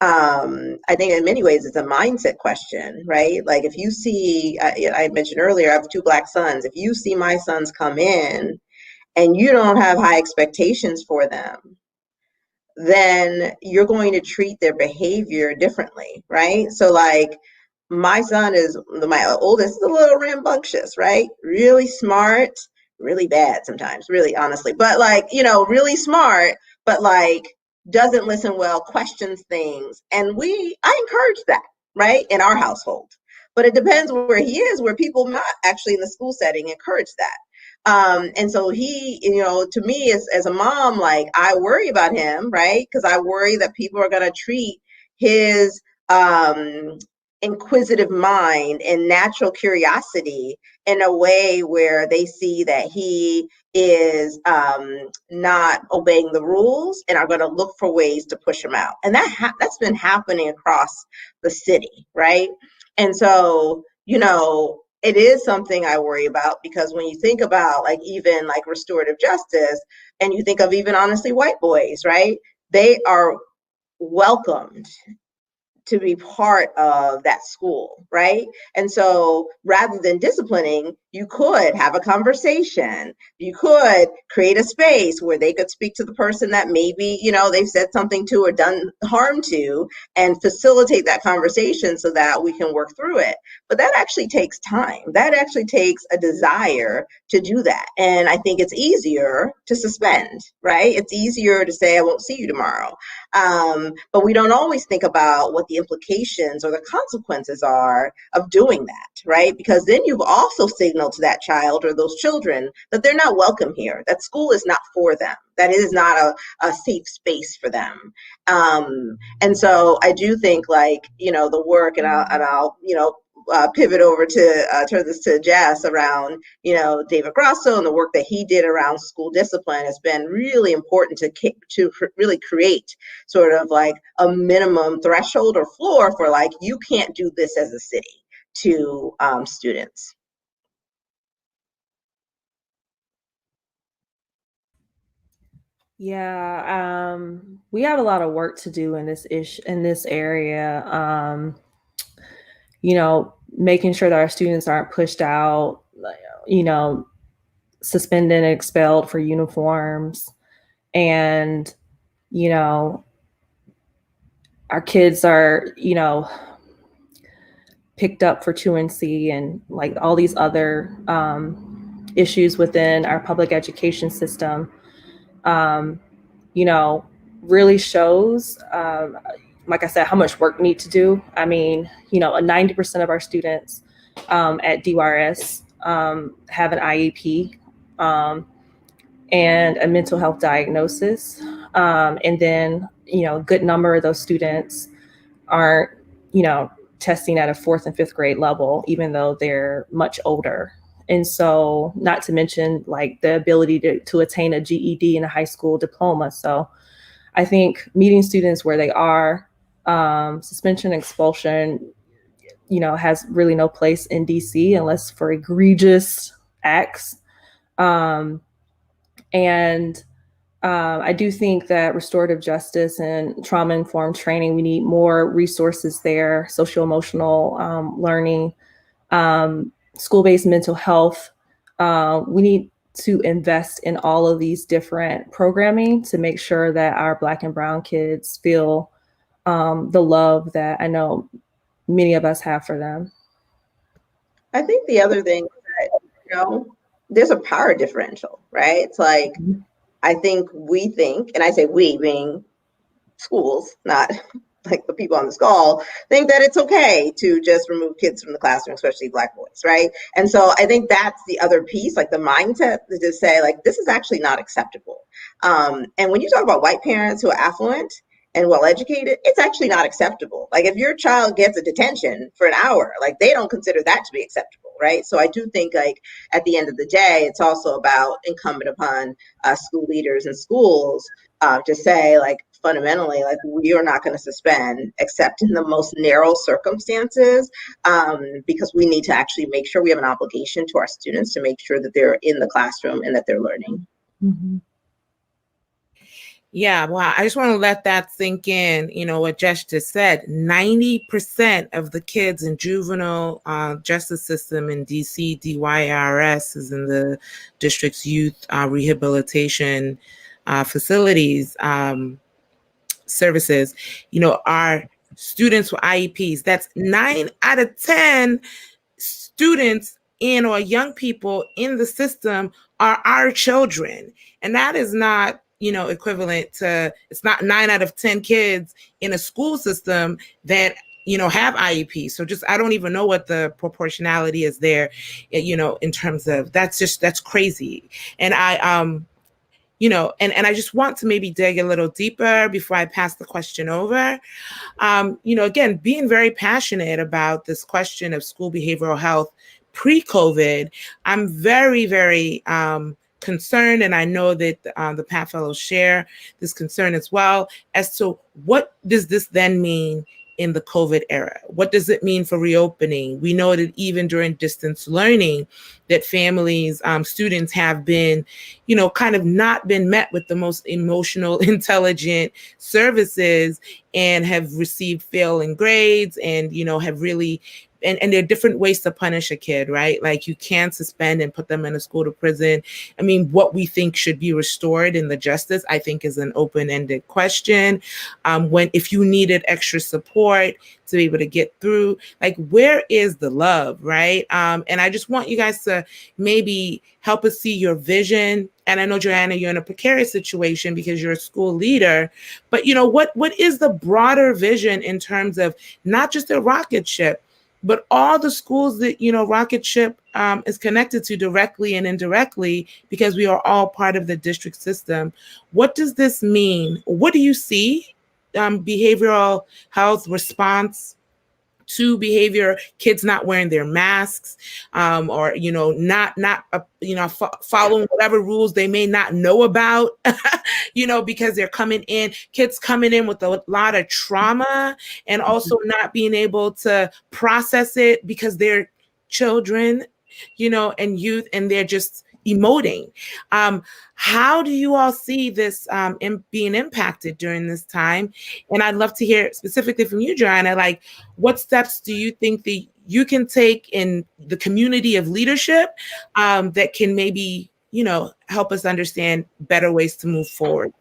I think in many ways it's a mindset question, right? Like if you see, I mentioned earlier, I have 2 Black sons. If you see my sons come in and you don't have high expectations for them, then you're going to treat their behavior differently, right? So like my son my oldest is a little rambunctious, right? Really smart, really bad sometimes, really honestly, but like, really smart, but like doesn't listen well, questions things. And I encourage that, right? In our household. But it depends where he is, where people not actually in the school setting encourage that. And so he, to me as a mom, like I worry about him, right? Because I worry that people are going to treat his inquisitive mind and natural curiosity in a way where they see that he is not obeying the rules and are going to look for ways to push him out. And that's been happening across the city, right? And so, it is something I worry about, because when you think about like even like restorative justice and you think of even honestly white boys, right? They are welcomed to be part of that school, right? And so rather than disciplining, you could have a conversation. You could create a space where they could speak to the person that maybe, they've said something to or done harm to, and facilitate that conversation so that we can work through it. But that actually takes time. That actually takes a desire to do that. And I think it's easier to suspend, right? It's easier to say, I won't see you tomorrow. But we don't always think about what the implications or the consequences are of doing that, right? Because then you've also signaled to that child or those children that they're not welcome here, that school is not for them, that it is not a safe space for them. And so I do think like, the work, and I'll pivot over to turn this to Jess around, David Grosso and the work that he did around school discipline has been really important to really create sort of like a minimum threshold or floor for like, you can't do this as a city to students. Yeah, we have a lot of work to do in this area. Making sure that our students aren't pushed out, suspended and expelled for uniforms, and our kids are picked up for truancy and like all these other issues within our public education system. Really shows, like I said, how much work we need to do. I mean, 90% of our students at DYRS have an IEP and a mental health diagnosis. And then, a good number of those students aren't, testing at a 4th and 5th grade level, even though they're much older. And so, not to mention like the ability to attain a GED and a high school diploma. So I think meeting students where they are, suspension and expulsion, has really no place in DC unless for egregious acts. I do think that restorative justice and trauma-informed training, we need more resources there, social-emotional learning, school-based mental health. We need to invest in all of these different programming to make sure that our Black and Brown kids feel the love that I know many of us have for them. I think the other thing is that, there's a power differential, right? It's like, I think we think, and I say we being schools, not like the people on this call, think that it's okay to just remove kids from the classroom, especially Black boys, right? And so I think that's the other piece, like the mindset to say like, this is actually not acceptable. And when you talk about white parents who are affluent and well-educated, it's actually not acceptable. Like if your child gets a detention for an hour, like they don't consider that to be acceptable, right? So I do think like at the end of the day, it's also about incumbent upon school leaders and schools to say like, fundamentally, like we are not going to suspend except in the most narrow circumstances, because we need to actually make sure we have an obligation to our students to make sure that they're in the classroom and that they're learning. Mm-hmm. Yeah, wow. I just want to let that sink in. What Jess just said, 90% of the kids in juvenile justice system in DC, DYRS is in the district's youth rehabilitation facilities services, are students with IEPs. That's 9 out of 10 students or young people in the system are our children. And that is not, equivalent to, it's not 9 out of 10 kids in a school system that, have IEPs. So I don't even know what the proportionality is there, in terms of, that's crazy. And I, and I just want to maybe dig a little deeper before I pass the question over. Again, being very passionate about this question of school behavioral health pre-COVID, I'm very, very concerned, and I know that the Pat Fellows share this concern as well, as to what does this then mean in the COVID era? What does it mean for reopening? We know that even during distance learning, that families, students have been, kind of not been met with the most emotional, intelligent services and have received failing grades and, have really, and there are different ways to punish a kid, right? Like you can suspend and put them in a school to prison. I mean, what we think should be restored in the justice, I think is an open-ended question. If you needed extra support to be able to get through, like where is the love, right? And I just want you guys to maybe help us see your vision. And I know, Joyanna, you're in a precarious situation because you're a school leader, but what is the broader vision in terms of not just the rocket ship, but all the schools that, Rocket Ship is connected to directly and indirectly, because we are all part of the district system. What does this mean? What do you see behavioral health response to behavior, kids not wearing their masks, or, not following whatever rules they may not know about, because they're kids coming in with a lot of trauma, and also not being able to process it because they're children, and youth, and they're just emoting. How do you all see this being impacted during this time? And I'd love to hear specifically from you, Joyanna, like, what steps do you think that you can take in the community of leadership that can maybe, help us understand better ways to move forward?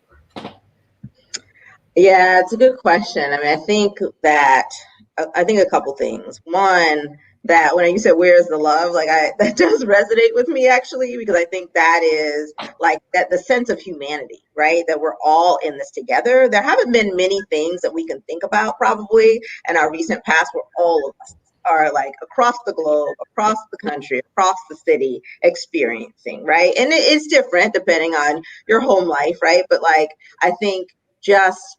Yeah, it's a good question. I think a couple things. One, that when you said where's the love, that does resonate with me, actually, because I think that is that the sense of humanity, right? That we're all in this together. There haven't been many things that we can think about probably in our recent past where all of us are across the globe, across the country, across the city experiencing, right? And it's different depending on your home life, right? But I think just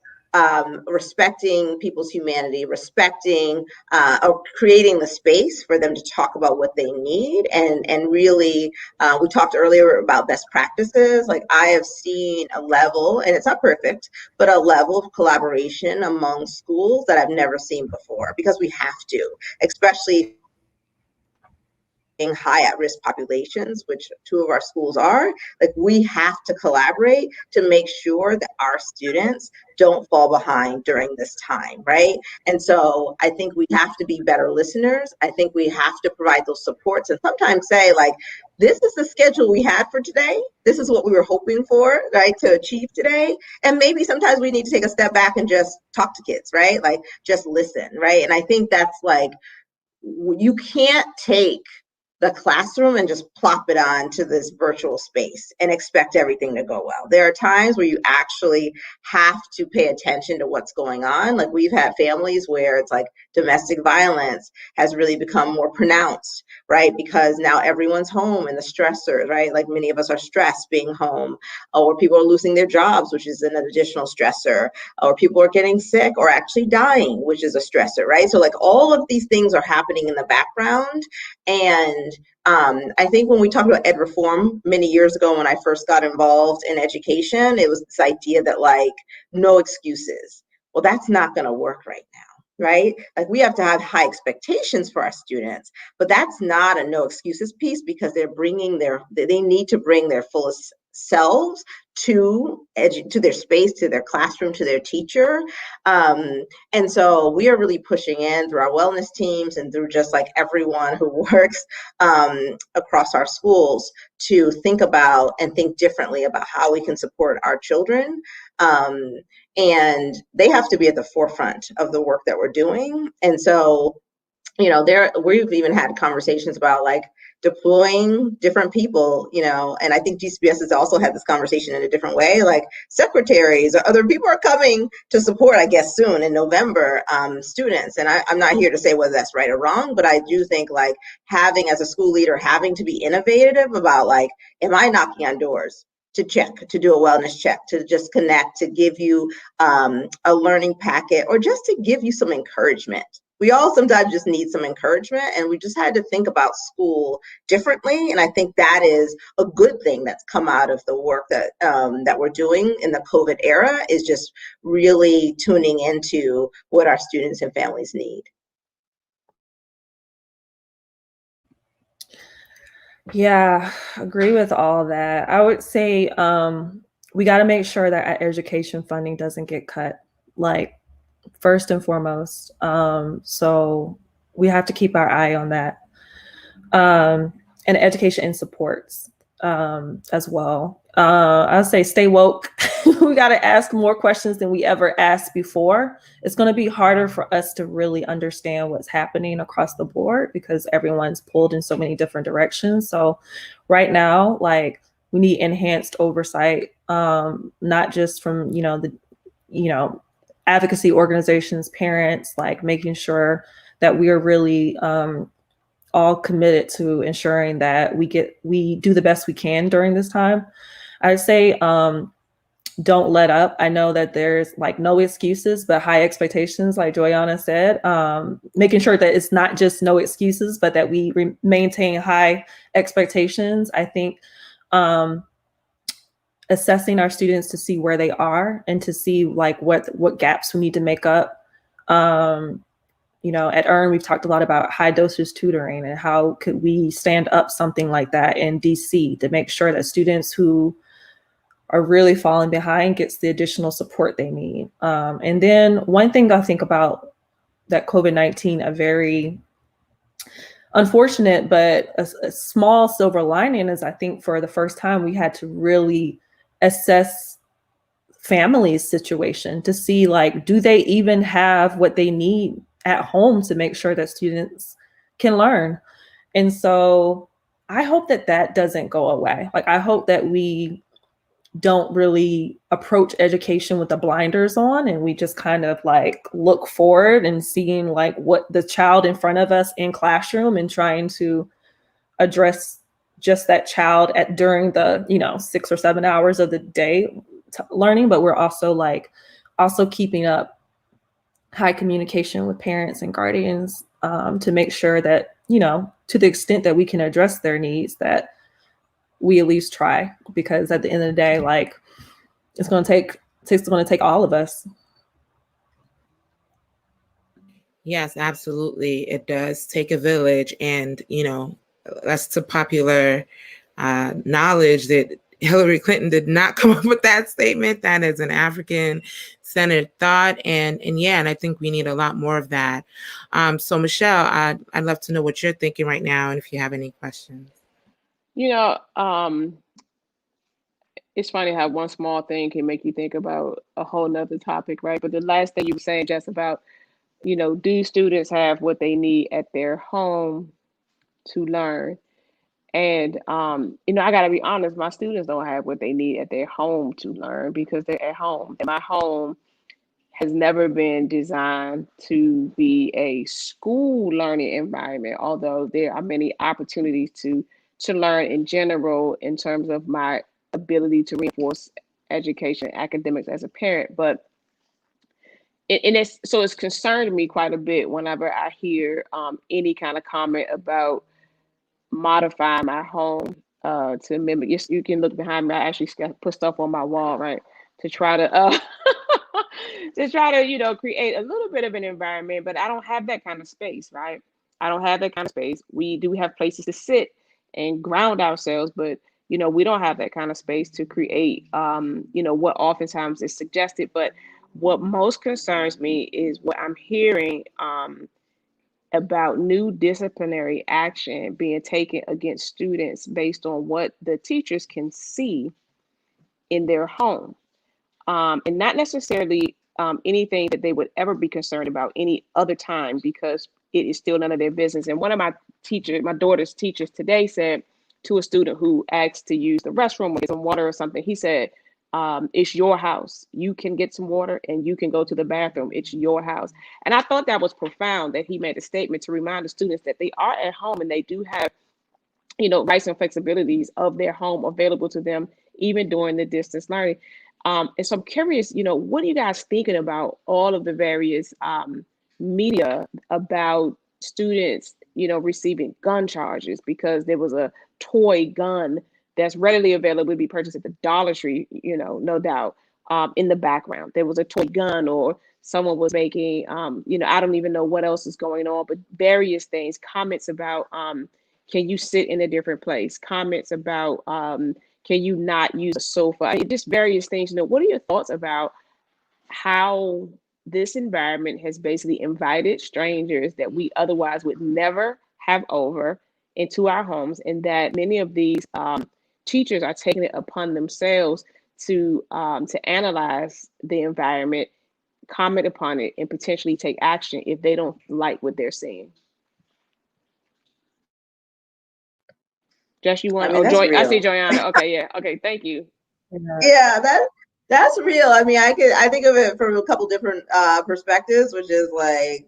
respecting people's humanity, respecting or creating the space for them to talk about what they need, and really, we talked earlier about best practices. I have seen a level, and it's not perfect, but a level of collaboration among schools that I've never seen before, because we have to, especially high at-risk populations, which 2 of our schools are. We have to collaborate to make sure that our students don't fall behind during this time, right? And so I think we have to be better listeners. I think we have to provide those supports, and sometimes say, this is the schedule we had for today. This is what we were hoping for, right, to achieve today. And maybe sometimes we need to take a step back and just talk to kids, right? Just listen, right? And I think that's you can't take the classroom and just plop it on to this virtual space and expect everything to go well. There are times where you actually have to pay attention to what's going on. We've had families where it's domestic violence has really become more pronounced, right? Because now everyone's home and the stressors, right? Many of us are stressed being home, or people are losing their jobs, which is an additional stressor, or people are getting sick or actually dying, which is a stressor, right? So all of these things are happening in the background. And I think when we talked about ed reform many years ago, when I first got involved in education, it was this idea that no excuses. Well, that's not going to work right now, right? We have to have high expectations for our students, but that's not a no excuses piece, because they need to bring their fullest selves to their space, to their classroom, to their teacher. And so we are really pushing in through our wellness teams and through just everyone who works across our schools to think about and think differently about how we can support our children. And they have to be at the forefront of the work that we're doing. And so, we've even had conversations about deploying different people, and I think GCPS has also had this conversation in a different way, secretaries or other people are coming to support, I guess, soon in November, students. And I'm not here to say whether that's right or wrong, but I do think having, as a school leader, having to be innovative about am I knocking on doors to check, to do a wellness check, to just connect, to give you a learning packet, or just to give you some encouragement. We all sometimes just need some encouragement, and we just had to think about school differently. And I think that is a good thing that's come out of the work that that we're doing in the COVID era, is just really tuning into what our students and families need. Yeah, agree with all that. I would say we got to make sure that our education funding doesn't get cut, first and foremost. So we have to keep our eye on that. And education and supports as well. I'll say stay woke. We got to ask more questions than we ever asked before. It's going to be harder for us to really understand what's happening across the board because everyone's pulled in so many different directions. So right now, we need enhanced oversight, not just from, the advocacy organizations, parents, making sure that we are really all committed to ensuring that we do the best we can during this time. I'd say don't let up. I know that there's like no excuses, but high expectations, like Joyanna said, making sure that it's not just no excuses, but that we maintain high expectations. I think assessing our students to see where they are and to see like what gaps we need to make up. You know, at EARN, we've talked a lot about high dosage tutoring and how could we stand up something like that in DC to make sure that students who are really falling behind gets the additional support they need. And then one thing I think about that COVID-19, a very unfortunate, but a small silver lining is I think for the first time, we had to really assess families' situation to see like, do they even have what they need at home to make sure that students can learn? And so I hope that that doesn't go away. Like, I hope that we don't really approach education with the blinders on and we just kind of like look forward and seeing like what the child in front of us in classroom and trying to address just that child at during the 6 or 7 hours of the day learning, but we're also keeping up high communication with parents and guardians to make sure that to the extent that we can address their needs, that we at least try, because at the end of the day, like it's going to take all of us. Yes, absolutely. It does take a village. And, that's to popular knowledge that Hillary Clinton did not come up with that statement. That is an African-centered thought. And I think we need a lot more of that. So Michelle, I'd love to know what you're thinking right now and if you have any questions. It's funny how one small thing can make you think about a whole nother topic, right? But the last thing you were saying just about, do students have what they need at their home to learn? And, I got to be honest, my students don't have what they need at their home to learn because they're at home. And my home has never been designed to be a school learning environment, although there are many opportunities to learn in general in terms of my ability to reinforce education, academics as a parent. But it's concerned me quite a bit whenever I hear any kind of comment about modifying my home to mimic. Yes, you can look behind me. I actually put stuff on my wall, right, to try to create a little bit of an environment. But I don't have that kind of space, right? I don't have that kind of space. We do have places to sit and ground ourselves, but we don't have that kind of space to create what oftentimes is suggested. But what most concerns me is what I'm hearing about new disciplinary action being taken against students based on what the teachers can see in their home, and not necessarily anything that they would ever be concerned about any other time, because it is still none of their business. And one of my daughter's teachers today said to a student who asked to use the restroom or get some water or something, he said, it's your house. You can get some water and you can go to the bathroom. It's your house. And I thought that was profound that he made a statement to remind the students that they are at home and they do have, rights and flexibilities of their home available to them, even during the distance learning. And so I'm curious, what are you guys thinking about all of the various media about students, receiving gun charges because there was a toy gun that's readily available to be purchased at the Dollar Tree, no doubt. In the background, there was a toy gun, or someone was making, I don't even know what else is going on, but various things, comments about, can you sit in a different place? Comments about, can you not use a sofa? Just various things. What are your thoughts about how this environment has basically invited strangers that we otherwise would never have over into our homes, and that many of these teachers are taking it upon themselves to analyze the environment, comment upon it, and potentially take action if they don't like what they're seeing? Jess, you want? Joy, I see Joyanna. Okay, yeah. Okay, thank you. Yeah, that's real. I mean, I think of it from a couple different perspectives, which is like,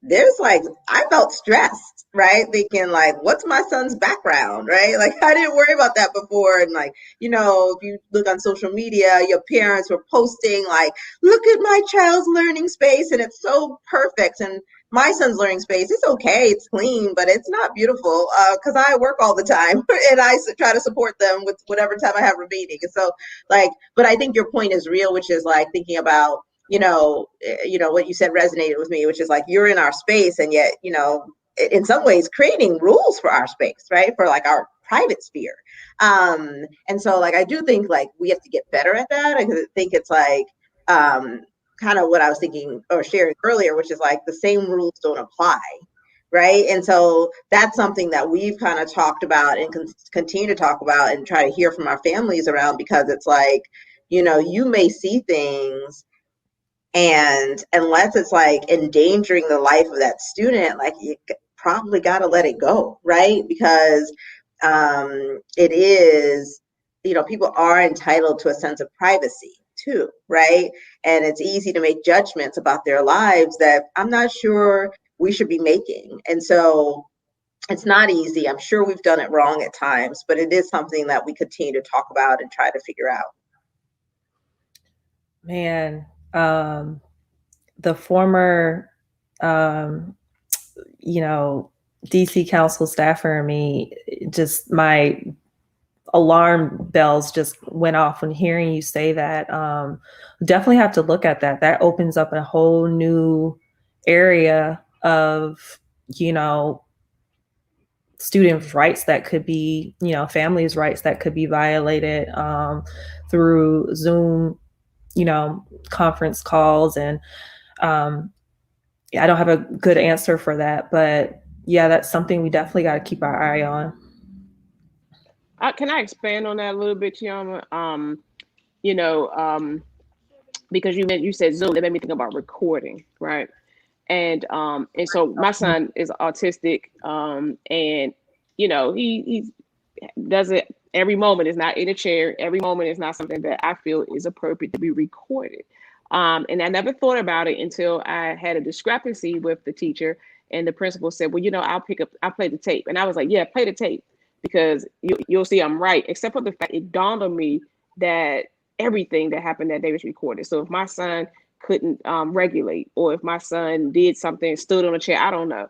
I felt stressed, right? Thinking like, what's my son's background, right? Like, I didn't worry about that before. And like, if you look on social media, your parents were posting like, look at my child's learning space, and it's so perfect. And my son's learning space, it's okay, it's clean, but it's not beautiful because I work all the time and I try to support them with whatever time I have remaining. And so like, but I think your point is real, which is like thinking about what you said resonated with me, which is like, you're in our space, and yet, in some ways creating rules for our space, right? For like our private sphere. And so like, I do think like we have to get better at that. I think it's like, kind of what I was thinking or sharing earlier, which is like the same rules don't apply. Right. And so that's something that we've kind of talked about and continue to talk about and try to hear from our families around, because it's like, you may see things, and unless it's like endangering the life of that student, like you probably got to let it go, right? Because it is, people are entitled to a sense of privacy too, right? And it's easy to make judgments about their lives that I'm not sure we should be making. And so it's not easy. I'm sure we've done it wrong at times, but it is something that we continue to talk about and try to figure out. Man, the former, DC council staffer and me, just my alarm bells just went off when hearing you say that. Definitely have to look at that. That opens up a whole new area of, students' rights that could be, families' rights that could be violated through Zoom, conference calls. And I don't have a good answer for that, but yeah, that's something we definitely got to keep our eye on. Can I expand on that a little bit, Tiana? Because you said Zoom, that made me think about recording, right? And so my son is autistic, and he does it every moment. Is not in a chair. Every moment is not something that I feel is appropriate to be recorded. And I never thought about it until I had a discrepancy with the teacher, and the principal said, "Well, I'll play the tape." And I was like, "Yeah, play the tape, because you'll see I'm right." Except for the fact it dawned on me that everything that happened that day was recorded. So if my son couldn't regulate, or if my son did something, stood on a chair, I don't know.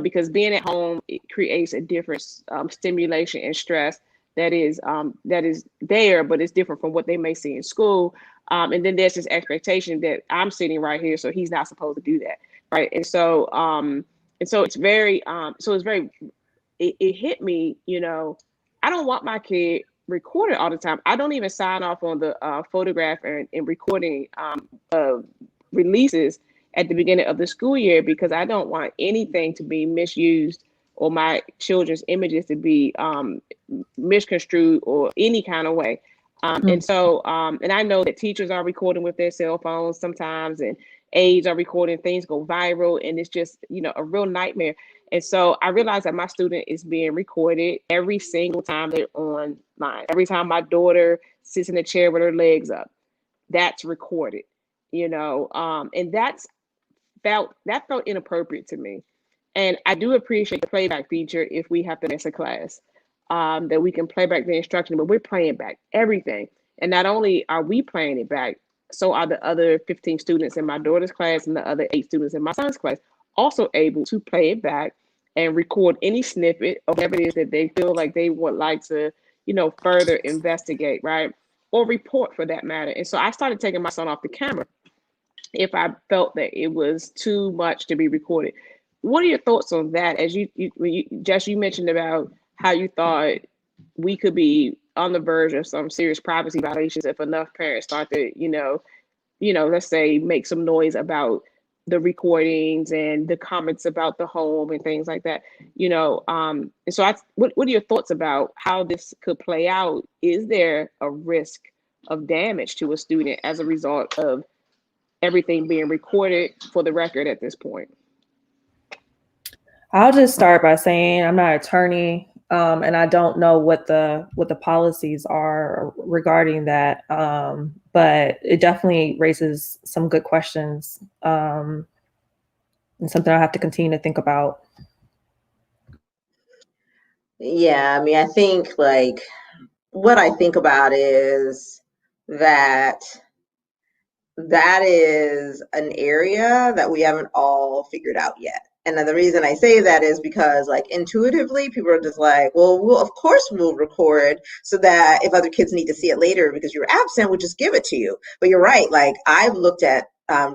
Because being at home, it creates a different stimulation and stress that is there, but it's different from what they may see in school. And then there's this expectation that I'm sitting right here, so he's not supposed to do that, right? And so it's very it hit me. I don't want my kid recorded all the time. I don't even sign off on the photograph and recording releases at the beginning of the school year, because I don't want anything to be misused, or my children's images to be misconstrued or any kind of way. And so, and I know that teachers are recording with their cell phones sometimes, and aides are recording, things go viral, and it's just, a real nightmare. And so I realized that my student is being recorded every single time they're online. Every time my daughter sits in a chair with her legs up, that's recorded, and that felt inappropriate to me. And I do appreciate the playback feature if we have to miss a class, that we can play back the instruction, but we're playing back everything. And not only are we playing it back, so are the other 15 students in my daughter's class and the other 8 students in my son's class also able to play it back and record any snippet of whatever it is that they feel like they would like to, further investigate, right? Or report, for that matter. And so I started taking my son off the camera if I felt that it was too much to be recorded. What are your thoughts on that? As Jess, you mentioned about how you thought we could be on the verge of some serious privacy violations if enough parents start to, let's say, make some noise about the recordings and the comments about the home and things like that. And so what are your thoughts about how this could play out? Is there a risk of damage to a student as a result of everything being recorded for the record at this point? I'll just start by saying I'm not an attorney, and I don't know what the policies are regarding that. But it definitely raises some good questions. and something I have to continue to think about. Yeah, I mean, I think like what I think about is that is an area that we haven't all figured out yet. And then the reason I say that is because like intuitively people are just like, well, of course we'll record so that if other kids need to see it later because you're absent, we'll just give it to you. But you're right. Like I've looked at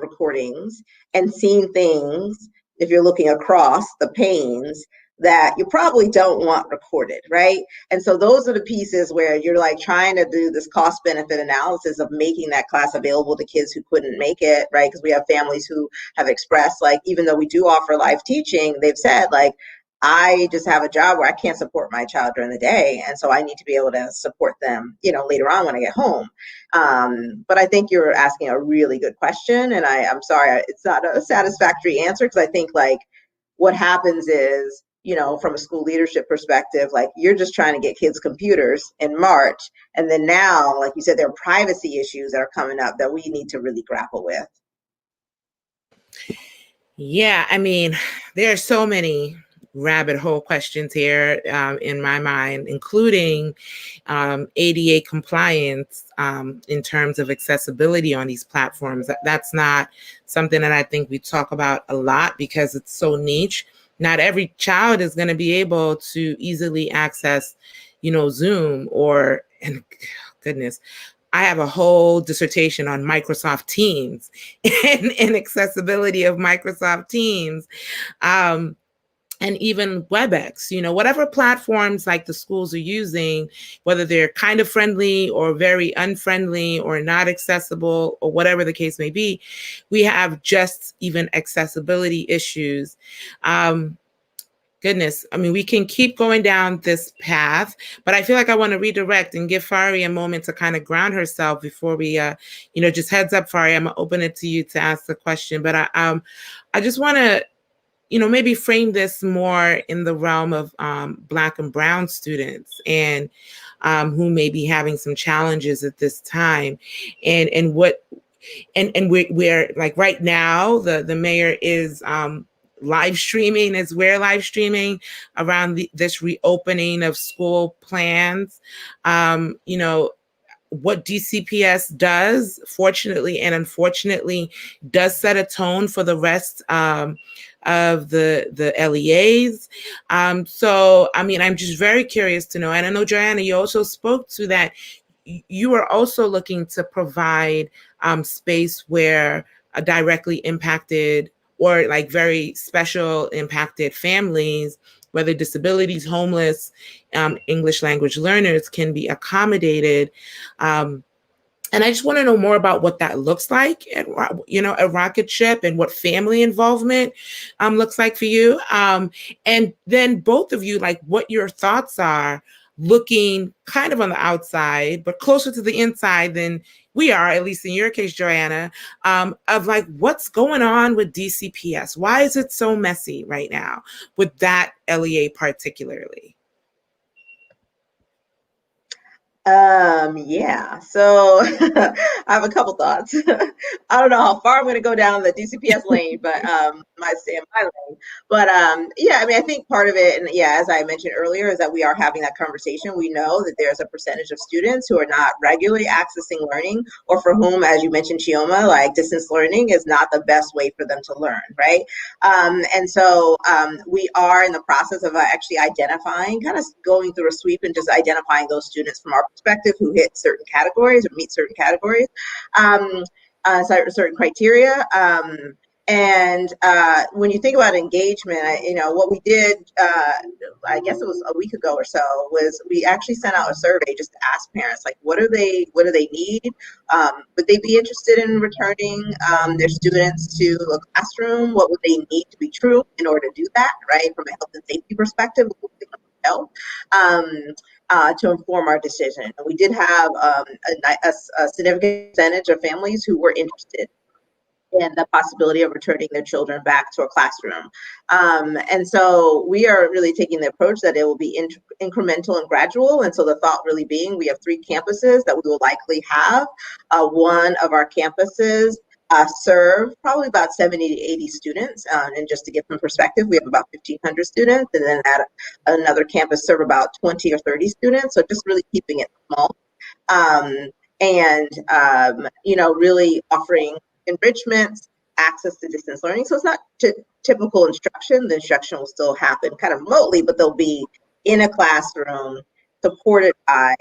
recordings and seen things, if you're looking across the panes, that you probably don't want recorded, right? And so those are the pieces where you're like trying to do this cost benefit analysis of making that class available to kids who couldn't make it, right? Because we have families who have expressed like, even though we do offer live teaching, they've said like, I just have a job where I can't support my child during the day. And so I need to be able to support them, you know, later on when I get home. But I think you're asking a really good question. And I'm sorry, it's not a satisfactory answer because I think like what happens is, you know, from a school leadership perspective, like you're just trying to get kids computers in March. And then now, like you said, there are privacy issues that are coming up that we need to really grapple with. Yeah, I mean, there are so many rabbit hole questions here in my mind, including ADA compliance in terms of accessibility on these platforms. That's not something that I think we talk about a lot because it's so niche. Not every child is going to be able to easily access, you know, Zoom or, and goodness, I have a whole dissertation on Microsoft Teams and accessibility of Microsoft Teams. And even WebEx, you know, whatever platforms like the schools are using, whether they're kind of friendly or very unfriendly or not accessible or whatever the case may be, we have just even accessibility issues. Goodness, I mean, we can keep going down this path, but I feel like I want to redirect and give Fari a moment to kind of ground herself before we, you know, just heads up, Fari, I'm gonna open it to you to ask the question, but I just want to, you know, maybe frame this more in the realm of Black and Brown students and who may be having some challenges at this time, and what, and we're like right now, the mayor is live streaming, as we're live streaming around this reopening of school plans. You know, what DCPS does, fortunately and unfortunately, does set a tone for the rest of the LEAs. So, I mean, I'm just very curious to know, and I know, Joyanna, you also spoke to that. You are also looking to provide space where a directly impacted or like very special impacted families, whether disabilities, homeless, English language learners, can be accommodated. And I just want to know more about what that looks like at, you know, at Rocket Ship, and what family involvement looks like for you. And then both of you, like what your thoughts are looking kind of on the outside, but closer to the inside than we are, at least in your case, Joyanna, of like what's going on with DCPS. Why is it so messy right now with that LEA particularly? Yeah, so I have a couple thoughts. I don't know how far I'm going to go down the DCPS lane, but might stay in my lane. But yeah, I mean, I think part of it, and yeah, as I mentioned earlier, is that we are having that conversation. We know that there's a percentage of students who are not regularly accessing learning, or for whom, as you mentioned, Chioma, like distance learning is not the best way for them to learn, right? And so we are in the process of actually identifying, kind of going through a sweep and just identifying those students from our perspective who hit certain categories or meet certain categories, certain criteria. And when you think about engagement, you know, what we did, I guess it was a week ago or so, was we actually sent out a survey just to ask parents, like, what do they need? Would they be interested in returning their students to a classroom? What would they need to be true in order to do that, right? From a health and safety perspective, to inform our decision. And we did have a significant percentage of families who were interested in the possibility of returning their children back to a classroom. And so we are really taking the approach that it will be incremental and gradual. And so the thought really being, we have 3 campuses that we will likely have. One of our campuses serve probably about 70 to 80 students. And just to give some perspective, we have about 1,500 students, and then at another campus serve about 20 or 30 students. So just really keeping it small. Really offering enrichments, access to distance learning. So it's not typical instruction. The instruction will still happen kind of remotely, but they'll be in a classroom supported by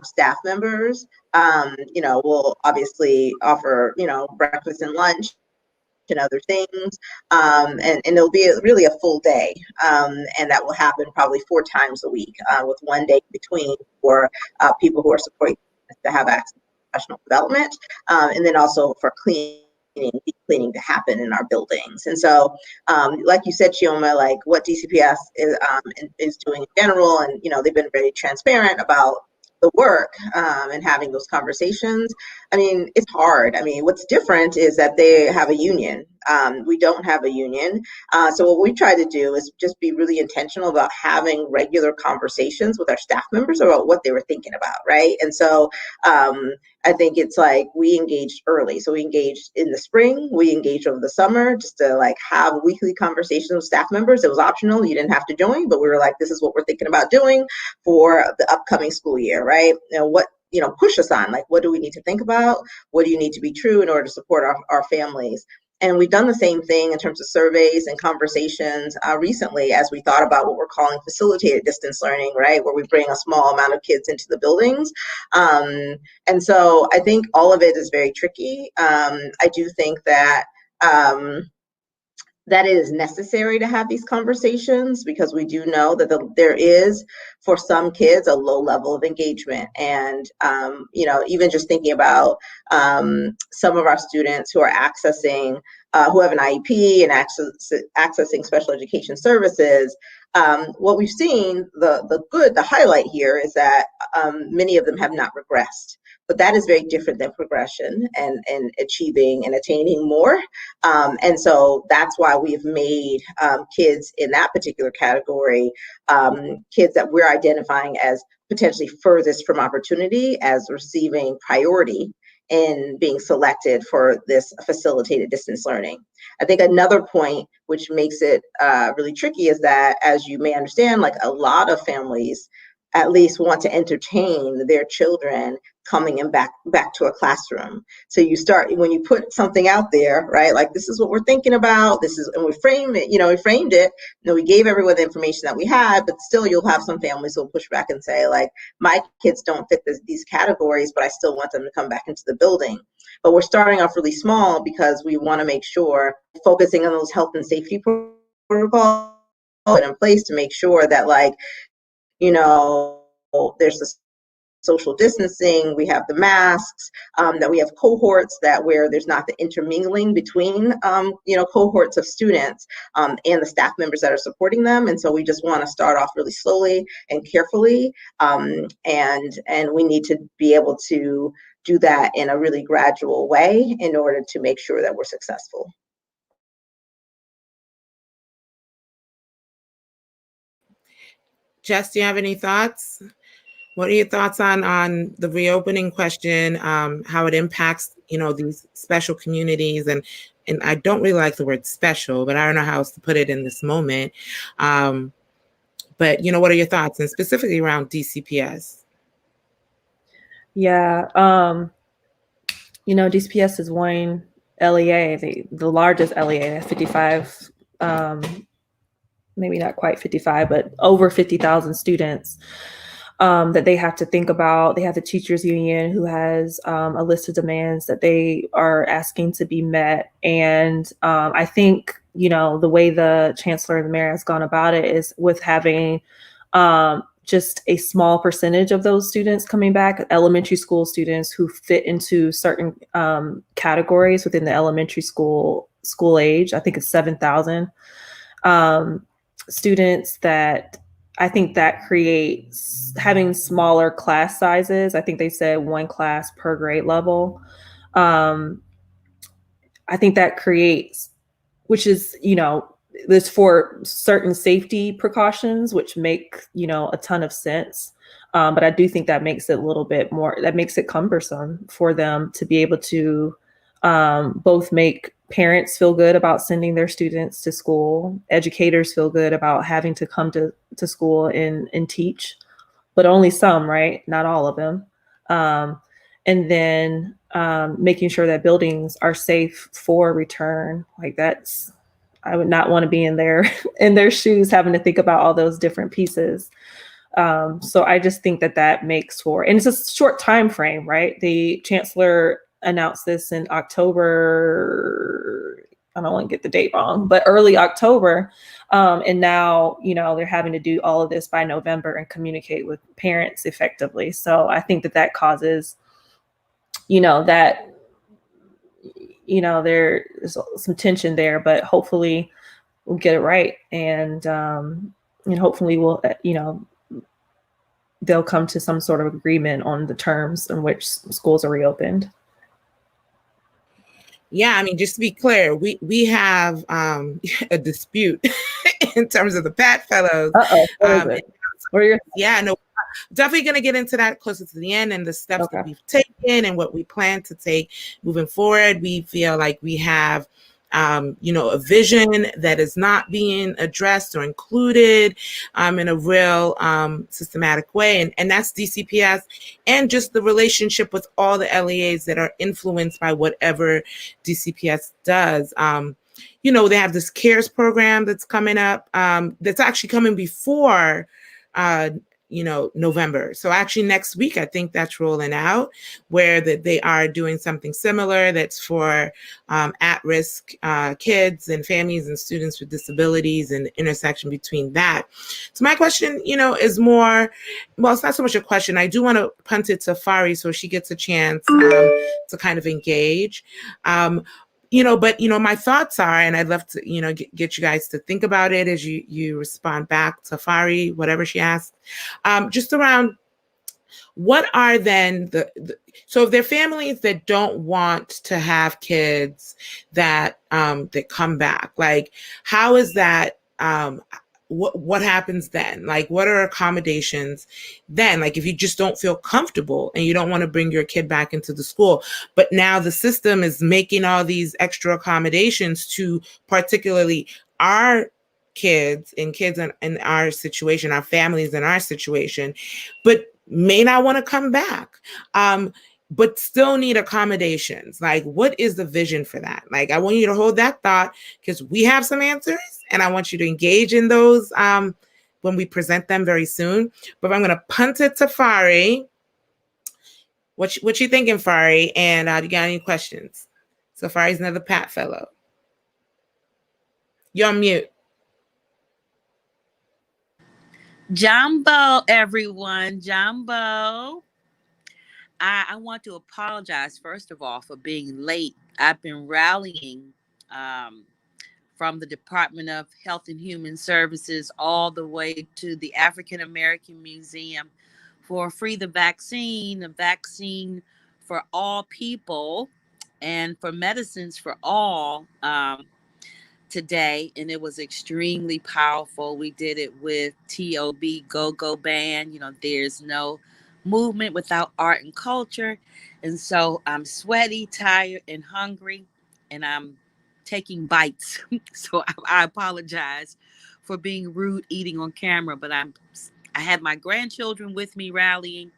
staff members. We'll obviously offer, breakfast and lunch and other things. And it'll be really a full day. And that will happen probably 4 times a week, with 1 day between for people who are supporting to have access to professional development, and then also for deep cleaning to happen in our buildings. And so, like you said, Chioma, like what DCPS is doing in general, and they've been very transparent about the work, and having those conversations. I mean, it's hard. I mean, what's different is that they have a union. We don't have a union. So what we try to do is just be really intentional about having regular conversations with our staff members about what they were thinking about, right? And so I think it's like we engaged early. So we engaged in the spring, we engaged over the summer, just to like have weekly conversations with staff members. It was optional, you didn't have to join, but we were like, this is what we're thinking about doing for the upcoming school year, right? What push us on, like, what do we need to think about? What do you need to be true in order to support our families? And we've done the same thing in terms of surveys and conversations recently, as we thought about what we're calling facilitated distance learning, right? Where we bring a small amount of kids into the buildings. And so I think all of it is very tricky. I do think that that it is necessary to have these conversations, because we do know that there is, for some kids, a low level of engagement. And, even just thinking about some of our students who are accessing, who have an IEP and accessing special education services, what we've seen, the highlight here is that many of them have not regressed. But that is very different than progression and achieving and attaining more. And so that's why we've made kids in that particular category, kids that we're identifying as potentially furthest from opportunity, as receiving priority in being selected for this facilitated distance learning. I think another point which makes it really tricky is that, as you may understand, like a lot of families at least want to entertain their children coming in back to a classroom. So you start, when you put something out there, right? Like, this is what we're thinking about. And we framed it, we gave everyone the information that we had, but still you'll have some families who'll push back and say, like, my kids don't fit these categories, but I still want them to come back into the building. But we're starting off really small because we want to make sure, focusing on those health and safety protocols in place to make sure that, like, there's the social distancing, we have the masks, that we have cohorts where there's not the intermingling between, cohorts of students and the staff members that are supporting them. And so we just want to start off really slowly and carefully. And we need to be able to do that in a really gradual way in order to make sure that we're successful. Jess, do you have any thoughts? What are your thoughts on the reopening question, how it impacts, these special communities? And I don't really like the word special, but I don't know how else to put it in this moment. But, what are your thoughts, and specifically around DCPS? Yeah, DCPS is one LEA, the largest LEA, 55, maybe not quite 55, but over 50,000 students that they have to think about. They have the teachers union who has a list of demands that they are asking to be met. And I think, the way the chancellor and the mayor has gone about it is with having just a small percentage of those students coming back, elementary school students who fit into certain categories within the elementary school age. I think it's 7,000 students. That I think that creates, having smaller class sizes. I think they said 1 class per grade level. I think that creates, which is, this for certain safety precautions, which make, a ton of sense. But I do think that makes it a little bit more, that makes it cumbersome for them to be able to both make parents feel good about sending their students to school. Educators feel good about having to come to school and teach, but only some, right? Not all of them. And then making sure that buildings are safe for return. Like that's, I would not want to be in their shoes, having to think about all those different pieces. So I just think that makes for, and it's a short time frame, right? The chancellor announced this in October. I don't want to get the date wrong, but early October. And now, they're having to do all of this by November and communicate with parents effectively. So I think that causes, there's some tension there, but hopefully we'll get it right. And hopefully we'll, they'll come to some sort of agreement on the terms in which schools are reopened. Yeah, I mean, just to be clear, we have a dispute in terms of the Pat Fellows. Yeah, no, definitely going to get into that closer to the end and the steps that we've taken and what we plan to take moving forward. We feel like we have a vision that is not being addressed or included in a real systematic way. And that's DCPS and just the relationship with all the LEAs that are influenced by whatever DCPS does. They have this CARES program that's coming up that's actually coming before November. So actually next week, I think that's rolling out where they are doing something similar that's for at-risk kids and families and students with disabilities and the intersection between that. So my question, is more, well, it's not so much a question. I do want to punt it to Fari so she gets a chance to kind of engage. But my thoughts are, and I'd love to, get you guys to think about it as you respond back to Fari, whatever she asked, just around what are then so if there are families that don't want to have kids that come back, like how is that, what happens then? Like, what are accommodations then? Like, if you just don't feel comfortable and you don't want to bring your kid back into the school, but now the system is making all these extra accommodations to particularly our kids and kids in our situation, our families in our situation, but may not want to come back, but still need accommodations. Like, what is the vision for that? Like, I want you to hold that thought because we have some answers and I want you to engage in those when we present them very soon. But I'm going to punt it to Fari. What you thinking, Fari? And you got any questions? So Fari's another Pat fellow. You're on mute. Jumbo, everyone. Jumbo. I want to apologize, first of all, for being late. I've been rallying from the Department of Health and Human Services all the way to the African American Museum for Free the Vaccine, a vaccine for all people and for medicines for all today. And it was extremely powerful. We did it with TOB Go-Go Band. There's no movement without art and culture. And so I'm sweaty, tired, and hungry, and I'm taking bites. So I apologize for being rude eating on camera, but I had my grandchildren with me rallying,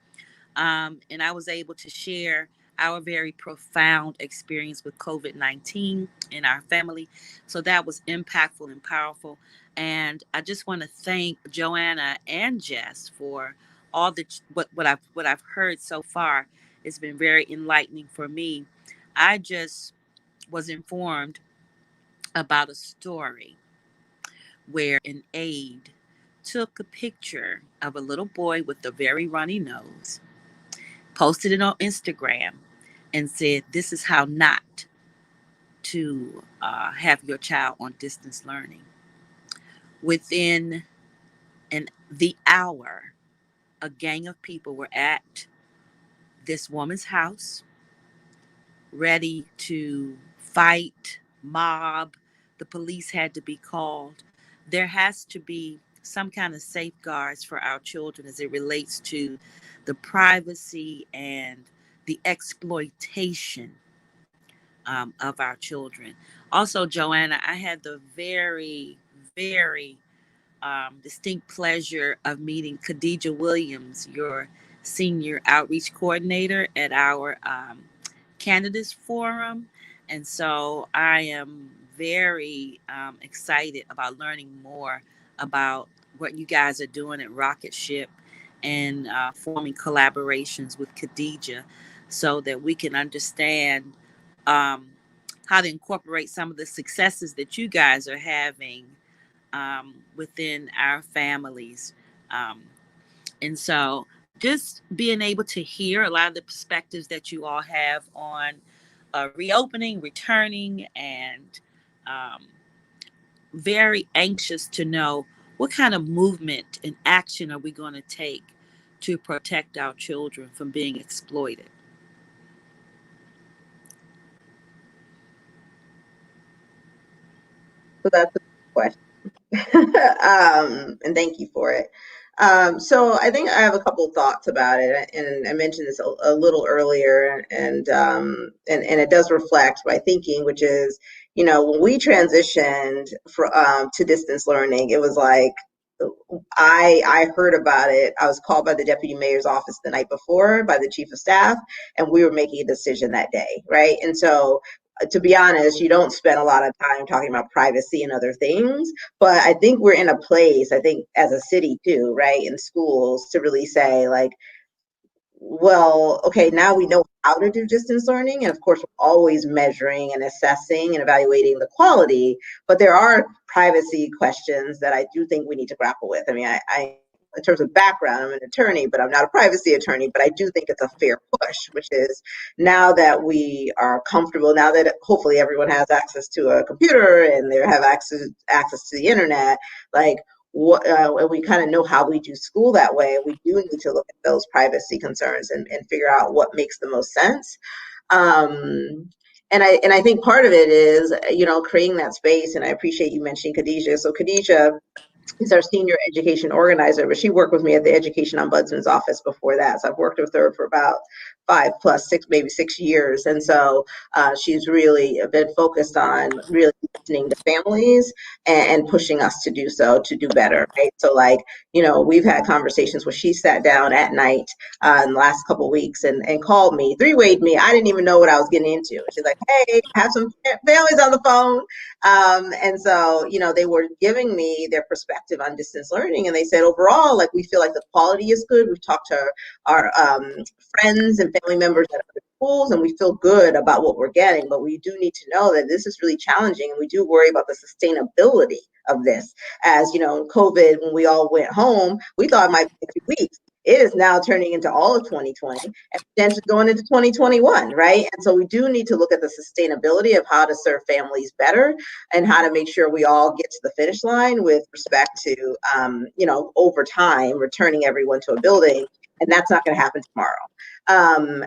and I was able to share our very profound experience with COVID-19 in our family. So that was impactful and powerful. And I just want to thank Joanna and Jess for all the what I've heard so far. It's been very enlightening for me. I just was informed about a story where an aide took a picture of a little boy with a very runny nose, posted it on Instagram, and said, "This is how not to have your child on distance learning." Within the hour, a gang of people were at this woman's house, ready to fight, mob. The police had to be called. There has to be some kind of safeguards for our children as it relates to the privacy and the exploitation of our children. Also, Joanna, I had the very, very distinct pleasure of meeting Khadija Williams, your senior outreach coordinator at our candidates forum. And so I am very excited about learning more about what you guys are doing at Rocket Ship and forming collaborations with Khadija so that we can understand um, how to incorporate some of the successes that you guys are having within our families. Um, and so just being able to hear a lot of the perspectives that you all have on reopening, returning, and um, very anxious to know what kind of movement and action are we going to take to protect our children from being exploited. So that's a question. And thank you for it. So I think I have a couple thoughts about it, and I mentioned this a little earlier, and it does reflect my thinking, which is, when we transitioned to distance learning, it was like I heard about it. I was called by the deputy mayor's office the night before by the chief of staff, and we were making a decision that day, right? And so to be honest, you don't spend a lot of time talking about privacy and other things, but I think we're in a place, I think as a city too, right, in schools, to really say, like, well, okay, now we know how to do distance learning. And of course, we're always measuring and assessing and evaluating the quality, but there are privacy questions that I do think we need to grapple with. I mean, I in terms of background, I'm an attorney, but I'm not a privacy attorney, but I do think it's a fair push, which is now that we are comfortable, now that hopefully everyone has access to a computer and they have access to the internet, like, and we kind of know how we do school that way, we do need to look at those privacy concerns and figure out what makes the most sense. And I think part of it is, creating that space. And I appreciate you mentioning Khadija. So Khadija is our senior education organizer, but she worked with me at the Education Ombudsman's office before that. So I've worked with her for about 5+6, maybe 6 years. And so she's really been focused on really listening to families and pushing us to do so, to do better, right? So we've had conversations where she sat down at night in the last couple of weeks and called me, three-wayed me. I didn't even know what I was getting into. She's like, hey, I have some families on the phone. And so, they were giving me their perspective on distance learning. And they said, overall, like, we feel like the quality is good. We've talked to our friends and family members at other schools, and we feel good about what we're getting. But we do need to know that this is really challenging. And we do worry about the sustainability of this. As COVID, when we all went home, we thought it might be a few weeks. It is now turning into all of 2020 and potentially going into 2021, right? And so we do need to look at the sustainability of how to serve families better and how to make sure we all get to the finish line with respect to, over time, returning everyone to a building. And that's not going to happen tomorrow.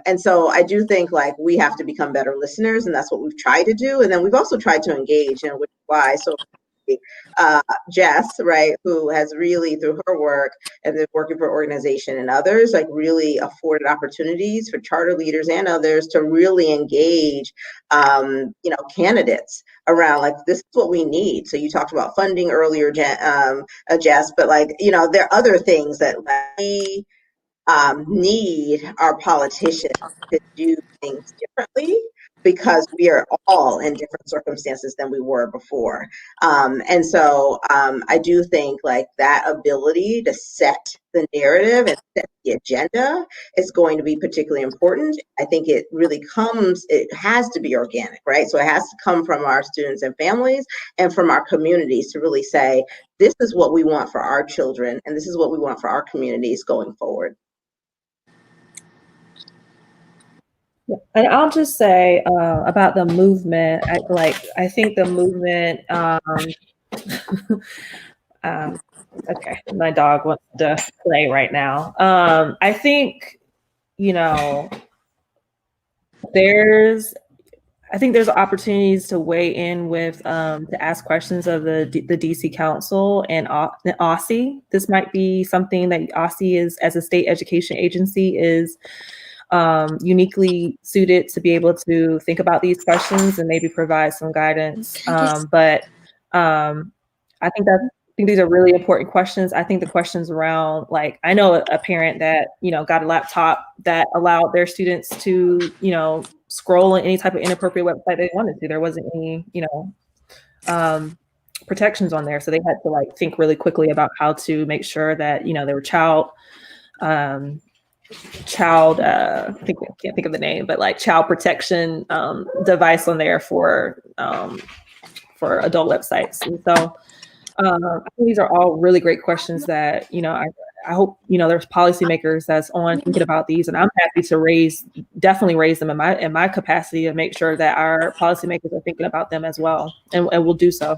And so I do think, like, we have to become better listeners, and that's what we've tried to do. And then we've also tried to engage, and which is why Jess, right, who has really, through her work and then working for organization and others, like, really afforded opportunities for charter leaders and others to really engage, candidates around, like, this is what we need. So you talked about funding earlier, Jess, but there are other things that we need our politicians to do things differently, because we are all in different circumstances than we were before. And so I do think, like, that ability to set the narrative and set the agenda is going to be particularly important. I think it has to be organic, right? So it has to come from our students and families and from our communities to really say, this is what we want for our children, and this is what we want for our communities going forward. And I'll just say about the movement, I think the movement, okay, my dog wants to play right now. I think, there's opportunities to weigh in with, to ask questions of the DC Council and OSSI. This might be something that OSSI is, as a state education agency, is uniquely suited to be able to think about these questions and maybe provide some guidance. But I think these are really important questions. I think the questions around, like, I know a parent that, got a laptop that allowed their students to, scroll on any type of inappropriate website they wanted to. There wasn't any, protections on there. So they had to like think really quickly about how to make sure that, there were I can't think of the name, but like child protection device on there for adult websites. And so I think these are all really great questions that, I hope, there's policymakers that's on thinking about these, and I'm happy to definitely raise them in my capacity to make sure that our policymakers are thinking about them as well, and we'll do so.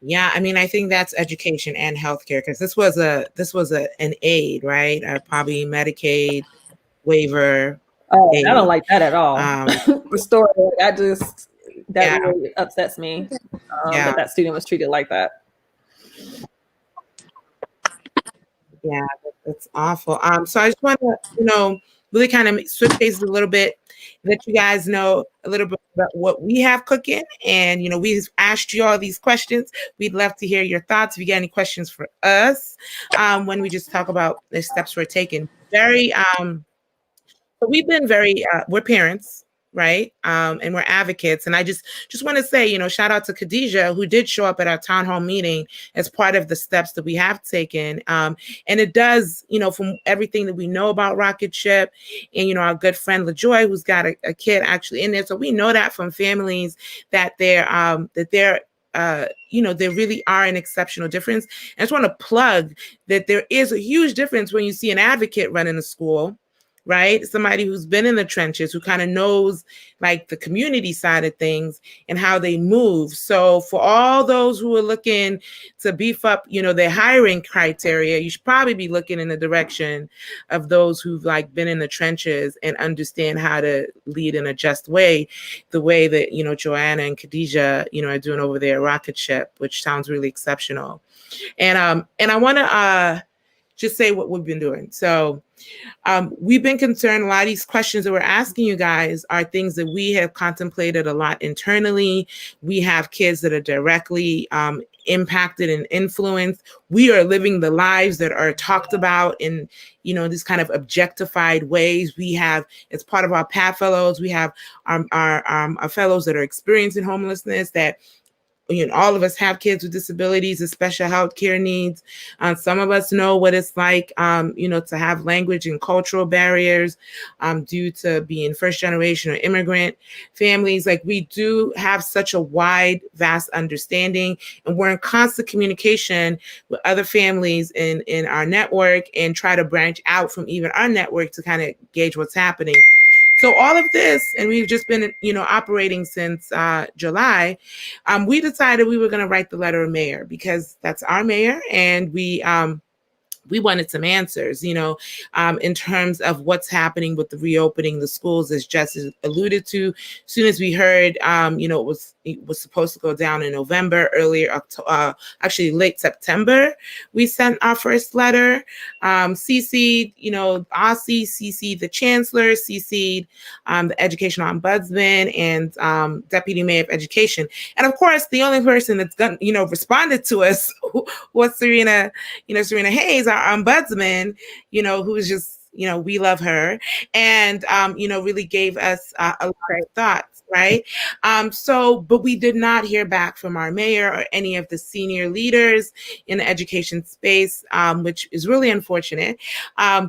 Yeah, I mean, I think that's education and healthcare, because this was an aid, right? Probably Medicaid waiver. Oh, I don't like that at all. Restore it. That really upsets me that student was treated like that. Yeah, that's awful. So I just want to, really kind of switch paces a little bit, let you guys know a little bit about what we have cooking. And, we've asked you all these questions. We'd love to hear your thoughts. If you got any questions for us, when we just talk about the steps we're taking. But we've been we're parents, right? And we're advocates. And I just want to say, shout out to Khadijah, who did show up at our town hall meeting as part of the steps that we have taken. And it does, from everything that we know about Rocket Ship and, our good friend LaJoy, who's got a kid actually in there. So we know that from families that there really are an exceptional difference. And I just want to plug that there is a huge difference when you see an advocate running a school, right? Somebody who's been in the trenches, who kind of knows like the community side of things and how they move. So for all those who are looking to beef up, their hiring criteria, you should probably be looking in the direction of those who've like been in the trenches and understand how to lead in a just way, the way that, Joanna and Khadijah, are doing over there at Rocket Ship, which sounds really exceptional. And I want to just say what we've been doing. So we've been concerned. A lot of these questions that we're asking you guys are things that we have contemplated a lot internally. We have kids that are directly impacted and influenced. We are living the lives that are talked about in, these kind of objectified ways. We have, as part of our PAT fellows, we have our fellows that are experiencing homelessness, that all of us have kids with disabilities and special health care needs. Some of us know what it's like, to have language and cultural barriers due to being first generation or immigrant families. Like, we do have such a wide, vast understanding, and we're in constant communication with other families in our network and try to branch out from even our network to kind of gauge what's happening. So all of this, and we've just been, operating since July, we decided we were going to write the letter of mayor, because that's our mayor, and we wanted some answers, in terms of what's happening with the reopening the schools, as Jess alluded to. As soon as we heard, it was supposed to go down in November, actually late September, we sent our first letter, CC'd, OSSI, CC'd the chancellor, CC'd the educational ombudsman, and deputy mayor of education. And of course, the only person that's responded to us was Serena Hayes, our ombudsman, who's just, we love her, and, really gave us a lot of thoughts, right? But we did not hear back from our mayor or any of the senior leaders in the education space, which is really unfortunate,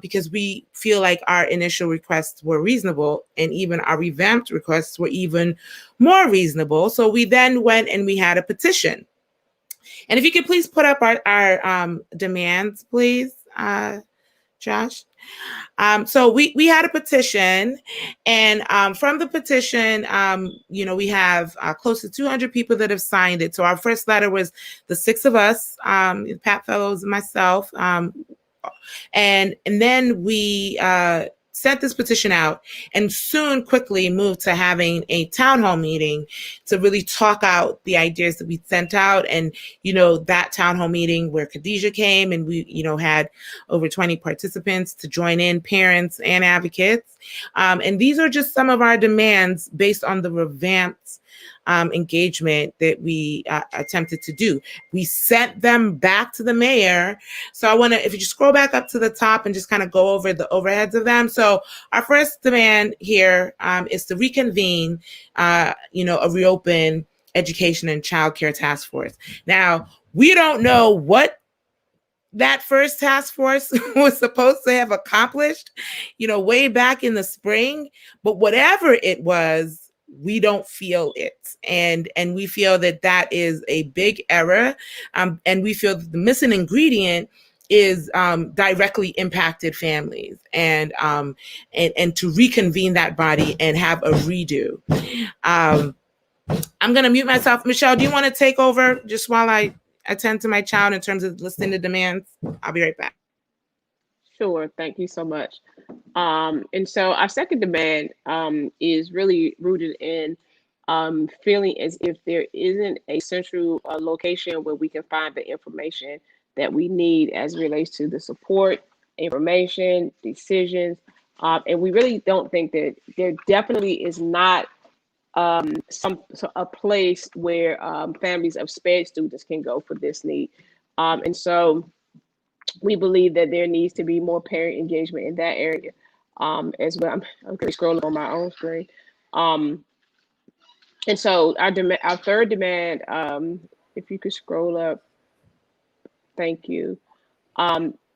because we feel like our initial requests were reasonable, and even our revamped requests were even more reasonable. So we then went and we had a petition. And if you could please put up our demands, please, Josh. So we had a petition, and from the petition, we have close to 200 people that have signed it. So our first letter was the 6 of us, Pat Fellows and myself, and then we sent this petition out and soon quickly moved to having a town hall meeting to really talk out the ideas that we sent out. And, that town hall meeting where Khadijah came and we, had over 20 participants to join in, parents and advocates. And these are just some of our demands based on the revamped engagement that we attempted to do. We sent them back to the mayor. So I want to, if you just scroll back up to the top and just kind of go over the overheads of them. So our first demand here is to reconvene, a reopen education and child care task force. Now, we don't know what that first task force was supposed to have accomplished, way back in the spring, but whatever it was, we don't feel it. And we feel that is a big error. And we feel that the missing ingredient is directly impacted families and to reconvene that body and have a redo. I'm going to mute myself. Michelle, do you want to take over just while I attend to my child in terms of listening to demands? I'll be right back. Sure. Thank you so much. And so our second demand is really rooted in feeling as if there isn't a central location where we can find the information that we need as it relates to the support, information, decisions. And we really don't think that there definitely is not a place where families of SPED students can go for this need. And so we believe that there needs to be more parent engagement in that area as well. I'm going to scroll on my own screen. And so our third demand, if you could scroll up, thank you.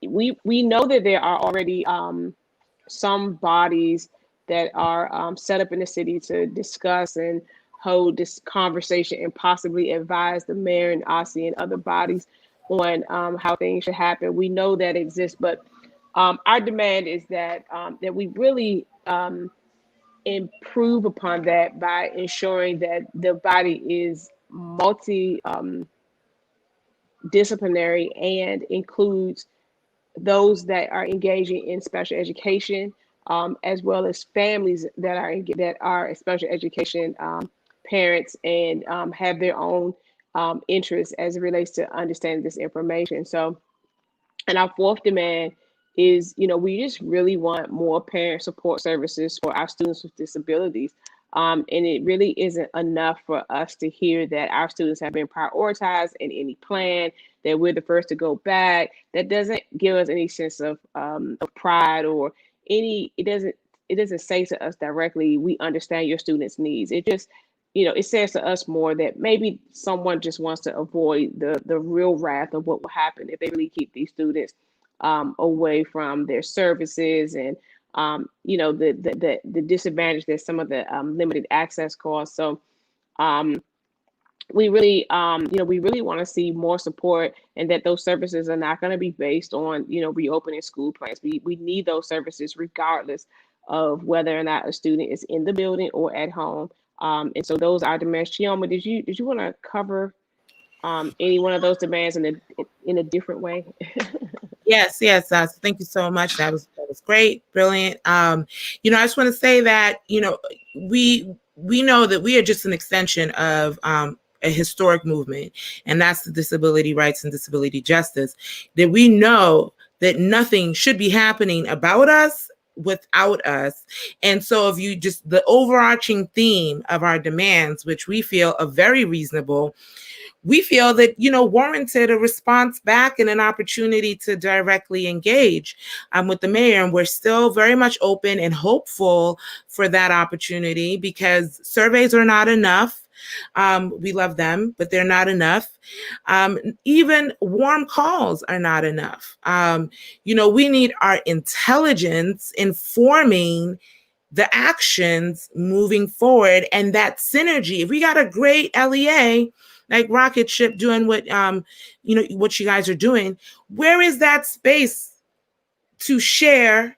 We know that there are already some bodies that are set up in the city to discuss and hold this conversation and possibly advise the mayor and OSSI and other bodies on how things should happen. We know that exists, but our demand is that that we really improve upon that by ensuring that the body is multi-disciplinary and includes those that are engaging in special education, as well as families that are special education parents and have their own interests as it relates to understanding this information. So, and our fourth demand is, we just really want more parent support services for our students with disabilities. And it really isn't enough for us to hear that our students have been prioritized in any plan, that we're the first to go back. That doesn't give us any sense of pride or it doesn't say to us directly, we understand your students' needs. It just, it says to us more that maybe someone just wants to avoid the real wrath of what will happen if they really keep these students away from their services and the disadvantage that some of the limited access cause. So we really want to see more support, and that those services are not going to be based on reopening school plans. We need those services regardless of whether or not a student is in the building or at home. And so those are demands. Chioma, did you want to cover any one of those demands in a different way? Yes. Thank you so much. That was great, brilliant. I just want to say that we know that we are just an extension of a historic movement, and that's the disability rights and disability justice. That we know that nothing should be happening about us without us. And so if you just the overarching theme of our demands, which we feel are very reasonable, we feel that, warranted a response back and an opportunity to directly engage with the mayor. And we're still very much open and hopeful for that opportunity, because surveys are not enough. We love them, but they're not enough. Even warm calls are not enough. We need our intelligence informing the actions moving forward, and that synergy. If we got a great LEA, like Rocket Ship doing what what you guys are doing, where is that space to share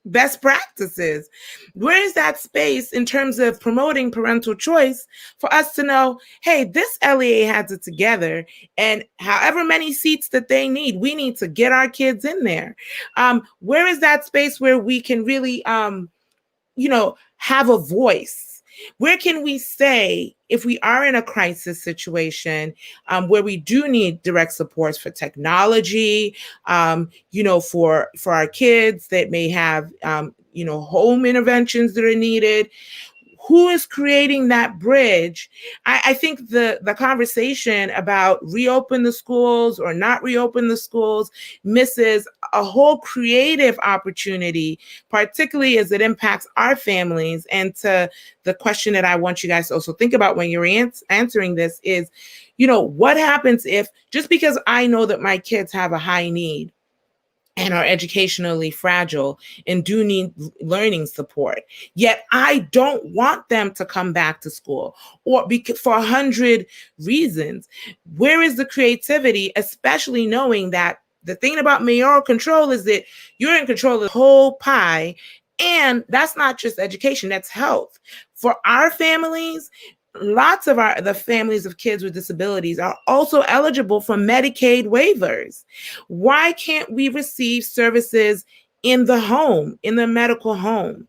best practices? Where is that space in terms of promoting parental choice for us to know, hey, this LEA has it together, and however many seats that they need, we need to get our kids in there. Where is that space where we can really, have a voice? Where can we say, if we are in a crisis situation where we do need direct supports for technology, for our kids that may have, home interventions that are needed, who is creating that bridge? I think the conversation about reopen the schools or not reopen the schools misses a whole creative opportunity, particularly as it impacts our families. And to the question that I want you guys to also think about when you're answering this is, what happens if, just because I know that my kids have a high need and are educationally fragile and do need learning support, yet I don't want them to come back to school, or for 100 reasons. Where is the creativity, especially knowing that the thing about mayoral control is that you're in control of the whole pie, and that's not just education, that's health. For our families, lots of the families of kids with disabilities are also eligible for Medicaid waivers. Why can't we receive services in the home, in the medical home?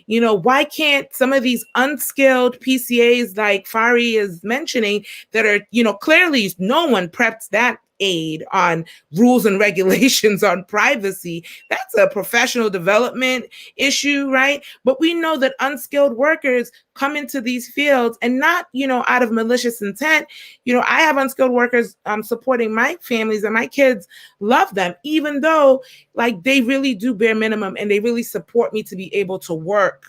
Why can't some of these unskilled PCAs like Fari is mentioning that are, clearly no one preps that aid on rules and regulations on privacy? That's a professional development issue, right? But we know that unskilled workers come into these fields and not, out of malicious intent. I have unskilled workers supporting my families, and my kids love them, even though like they really do bare minimum and they really support me to be able to work.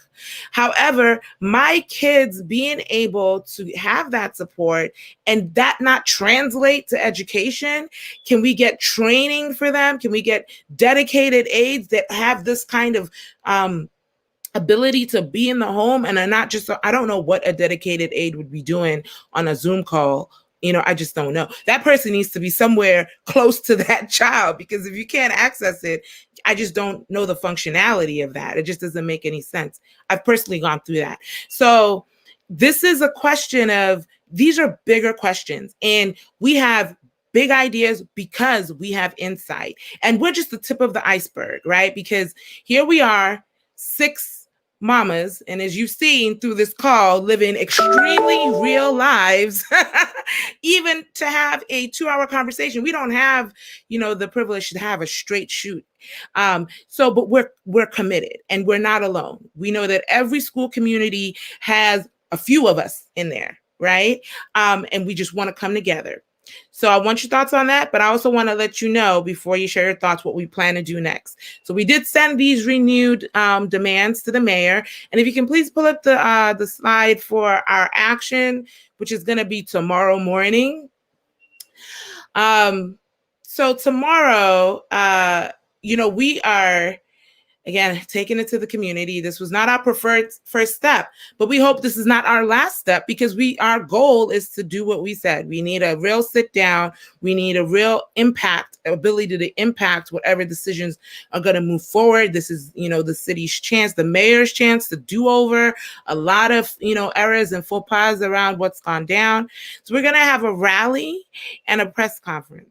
However, my kids being able to have that support and that not translate to education, can we get training for them? Can we get dedicated aides that have this kind of ability to be in the home and are not just, I don't know what a dedicated aide would be doing on a Zoom call. I just don't know. That person needs to be somewhere close to that child, because if you can't access it, I just don't know the functionality of that. It just doesn't make any sense. I've personally gone through that. So this is a question of, these are bigger questions, and we have big ideas because we have insight, and we're just the tip of the iceberg, right? Because here we are, 6 mamas, and as you've seen through this call, living extremely real lives, even to have a 2-hour conversation. We don't have, the privilege to have a straight shoot. But we're committed, and we're not alone. We know that every school community has a few of us in there, right? And we just want to come together. So I want your thoughts on that, but I also want to let you know before you share your thoughts what we plan to do next. So we did send these renewed demands to the mayor, and if you can please pull up the slide for our action, which is going to be tomorrow morning. So tomorrow, we are, again, taking it to the community. This was not our preferred first step, but we hope this is not our last step, because our goal is to do what we said. We need a real sit down. We need a real ability to impact whatever decisions are going to move forward. This is, the city's chance, the mayor's chance to do over a lot of, errors and faux pas around what's gone down. So we're going to have a rally and a press conference.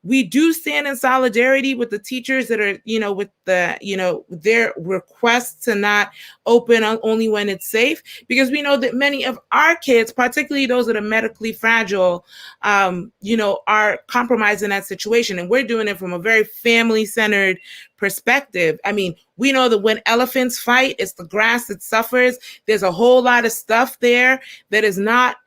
We do stand in solidarity with the teachers that are, with their requests to not open only when it's safe, because we know that many of our kids, particularly those that are medically fragile, are compromised in that situation. And we're doing it from a very family-centered perspective. I mean, we know that when elephants fight, it's the grass that suffers. There's a whole lot of stuff there that is not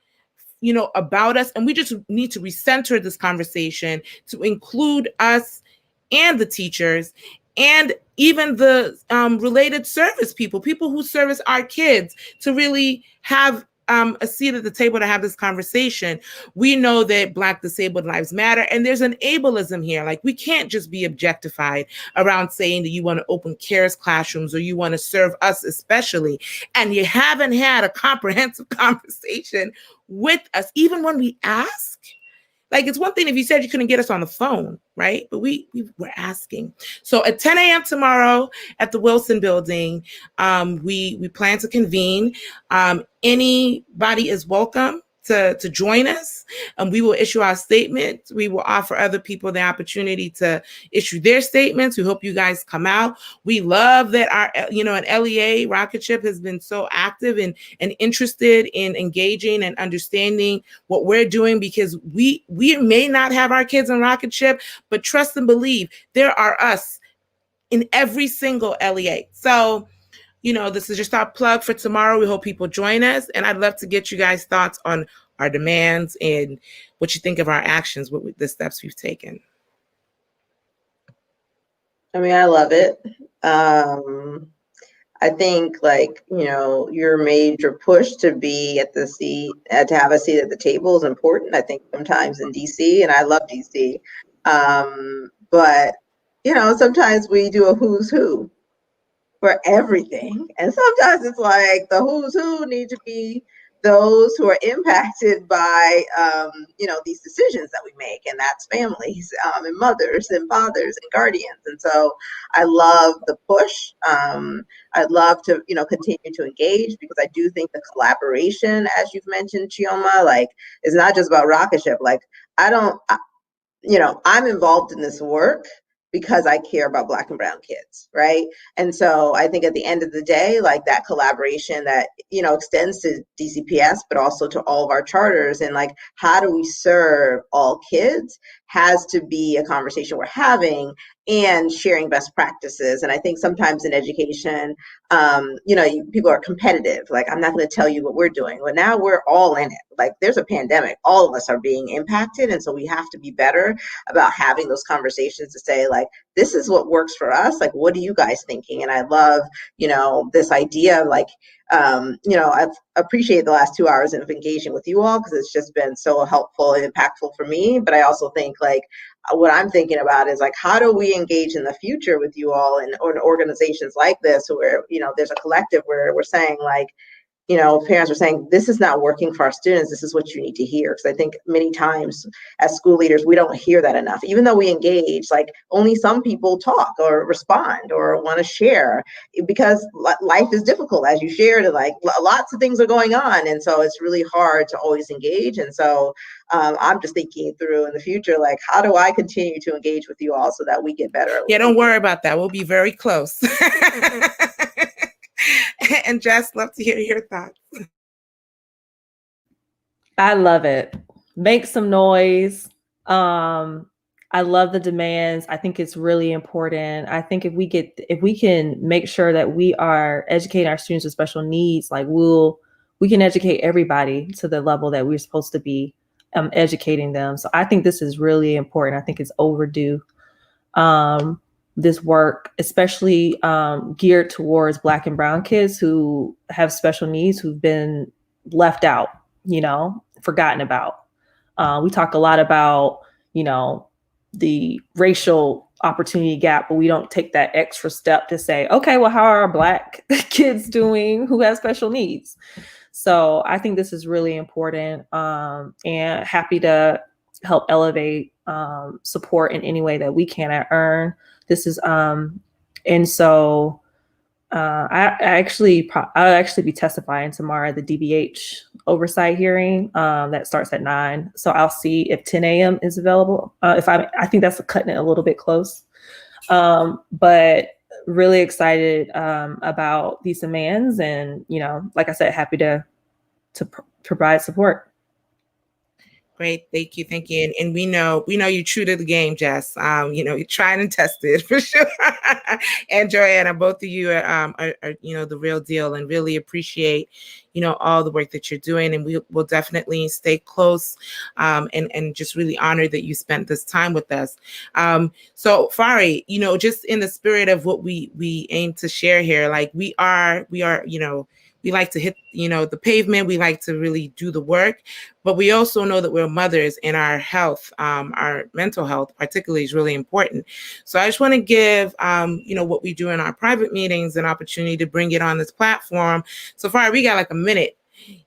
about us. And we just need to recenter this conversation to include us and the teachers and even the related service people who service our kids, to really have a seat at the table to have this conversation. We know that Black disabled lives matter, and there's an ableism here. Like, we can't just be objectified around saying that you want to open CARES classrooms or you want to serve us especially, and you haven't had a comprehensive conversation with us, even when we ask. Like, it's one thing if you said you couldn't get us on the phone, right? But we were asking. So at 10 a.m. tomorrow at the Wilson Building, we plan to convene. Anybody is welcome to join us. We will issue our statement. We will offer other people the opportunity to issue their statements. We hope you guys come out. We love that our, an LEA rocket ship has been so active and interested in engaging and understanding what we're doing, because we may not have our kids in rocket ship, but trust and believe there are us in every single LEA. So, this is just our plug for tomorrow. We hope people join us. And I'd love to get you guys' thoughts on our demands and what you think of our actions, the steps we've taken. I mean, I love it. I think, your major push to be at the seat, to have a seat at the table is important. I think sometimes in DC, and I love DC, but, sometimes we do a who's who for everything. And sometimes it's like the who's who need to be those who are impacted by, these decisions that we make, and that's families and mothers and fathers and guardians. And so I love the push. I'd love to, continue to engage, because I do think the collaboration, as you've mentioned, Chioma, is not just about rocket ship. I'm involved in this work because I care about Black and brown kids, right? And so I think at the end of the day, that collaboration that, extends to DCPS, but also to all of our charters, and how do we serve all kids has to be a conversation we're having, and sharing best practices. And I think sometimes in education, people are competitive. I'm not going to tell you what we're doing, but now we're all in it. There's a pandemic, all of us are being impacted. And so we have to be better about having those conversations to say, this is what works for us. What are you guys thinking? And I love, this idea of I've appreciated the last 2 hours of engaging with you all, because it's just been so helpful and impactful for me. But I also think what I'm thinking about is how do we engage in the future with you all, and or in organizations like this, where, there's a collective where we're saying parents are saying, this is not working for our students. This is what you need to hear. Because I think many times as school leaders, we don't hear that enough. Even though we engage, only some people talk or respond or want to share, because life is difficult, as you shared, and lots of things are going on. And so it's really hard to always engage. And so I'm just thinking through in the future, how do I continue to engage with you all so that we get better? Yeah, don't worry about that. We'll be very close. And Jess, love to hear your thoughts. I love it. Make some noise. I love the demands. I think it's really important. I think if we can make sure that we are educating our students with special needs, we can educate everybody to the level that we're supposed to be educating them. So I think this is really important. I think it's overdue. This work, especially geared towards Black and brown kids who have special needs, who've been left out, forgotten about. We talk a lot about, the racial opportunity gap, but we don't take that extra step to say, okay, well, how are our Black kids doing who have special needs? So I think this is really important, and happy to help elevate support in any way that we can at EARN. This is, and so I'll actually be testifying tomorrow at the DBH oversight hearing that starts at 9. So I'll see if 10 a.m. is available. I think that's cutting it a little bit close, but really excited about these demands, and like I said, happy to provide support. Great, thank you. And we know you're true to the game, Jess. You're tried and tested for sure. And Joyanna, both of you are the real deal, and really appreciate all the work that you're doing. And we will definitely stay close, and just really honored that you spent this time with us. So Fari, just in the spirit of what we aim to share here, we are we like to hit, the pavement. We like to really do the work, but we also know that we're mothers, and our health, our mental health particularly, is really important. So I just want to give, what we do in our private meetings an opportunity to bring it on this platform. So far, we got a minute.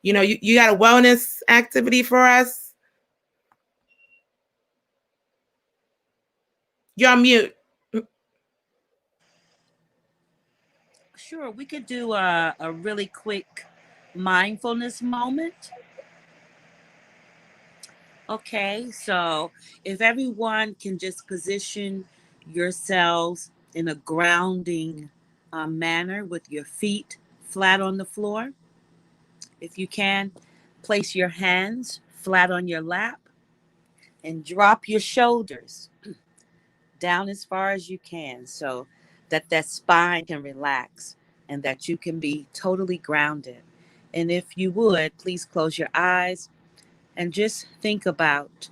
You got a wellness activity for us? You're on mute. Sure, we could do a really quick mindfulness moment. Okay, so if everyone can just position yourselves in a grounding manner with your feet flat on the floor. If you can, place your hands flat on your lap and drop your shoulders down as far as you can so that that spine can relax and that you can be totally grounded. And if you would, please close your eyes and just think about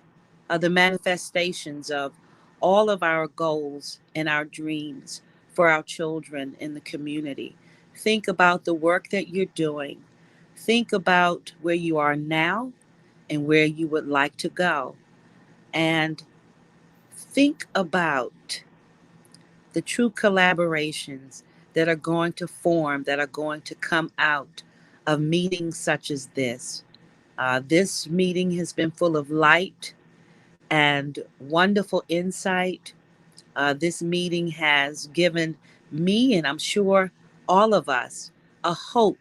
the manifestations of all of our goals and our dreams for our children in the community. Think about the work that you're doing. Think about where you are now and where you would like to go. And think about the true collaborations that are going to form, that are going to come out of meetings such as this. This meeting has been full of light and wonderful insight. This meeting has given me, and I'm sure all of us, a hope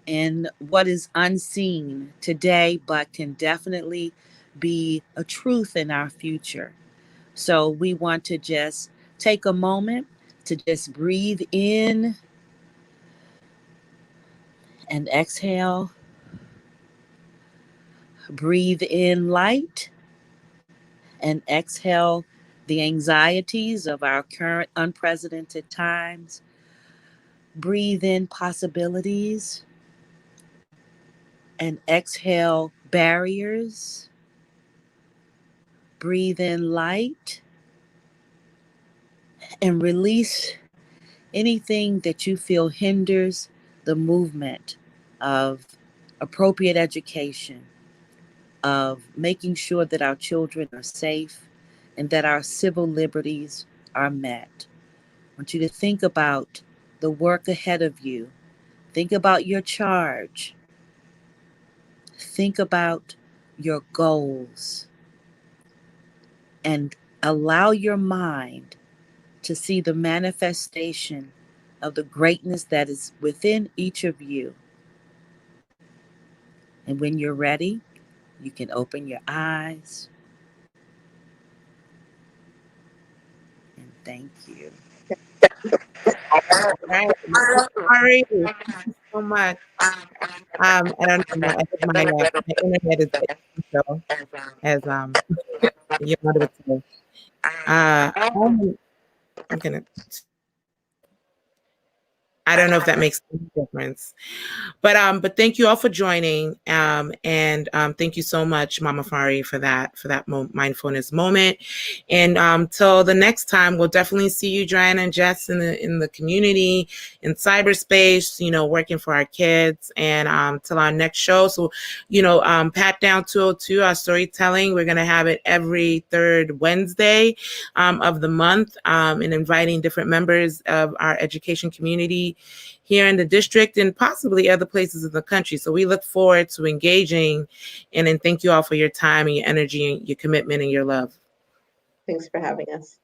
in what is unseen today, but can definitely be a truth in our future. So we want to just take a moment to just breathe in and exhale. Breathe in light and exhale the anxieties of our current unprecedented times. Breathe in possibilities and exhale barriers. Breathe in light and release anything that you feel hinders the movement of appropriate education, of making sure that our children are safe and that our civil liberties are met. I want you to think about the work ahead of you. Think about your charge. Think about your goals and allow your mind to see the manifestation of the greatness that is within each of you. And when you're ready, you can open your eyes. And thank you. All right. Sorry. Thank you so much. I don't know. I think my internet is so as you know what to say. I'm gonna. I don't know if that makes any difference. But thank you all for joining. And thank you so much, Mama Fari, for that mindfulness moment. And till the next time, we'll definitely see you, Joanna and Jess, in the community, in cyberspace, working for our kids. And till our next show. So, Pat Down 202, our storytelling, we're gonna have it every third Wednesday of the month, and inviting different members of our education community here in the district and possibly other places in the country. So we look forward to engaging, and then thank you all for your time and your energy and your commitment and your love. Thanks for having us.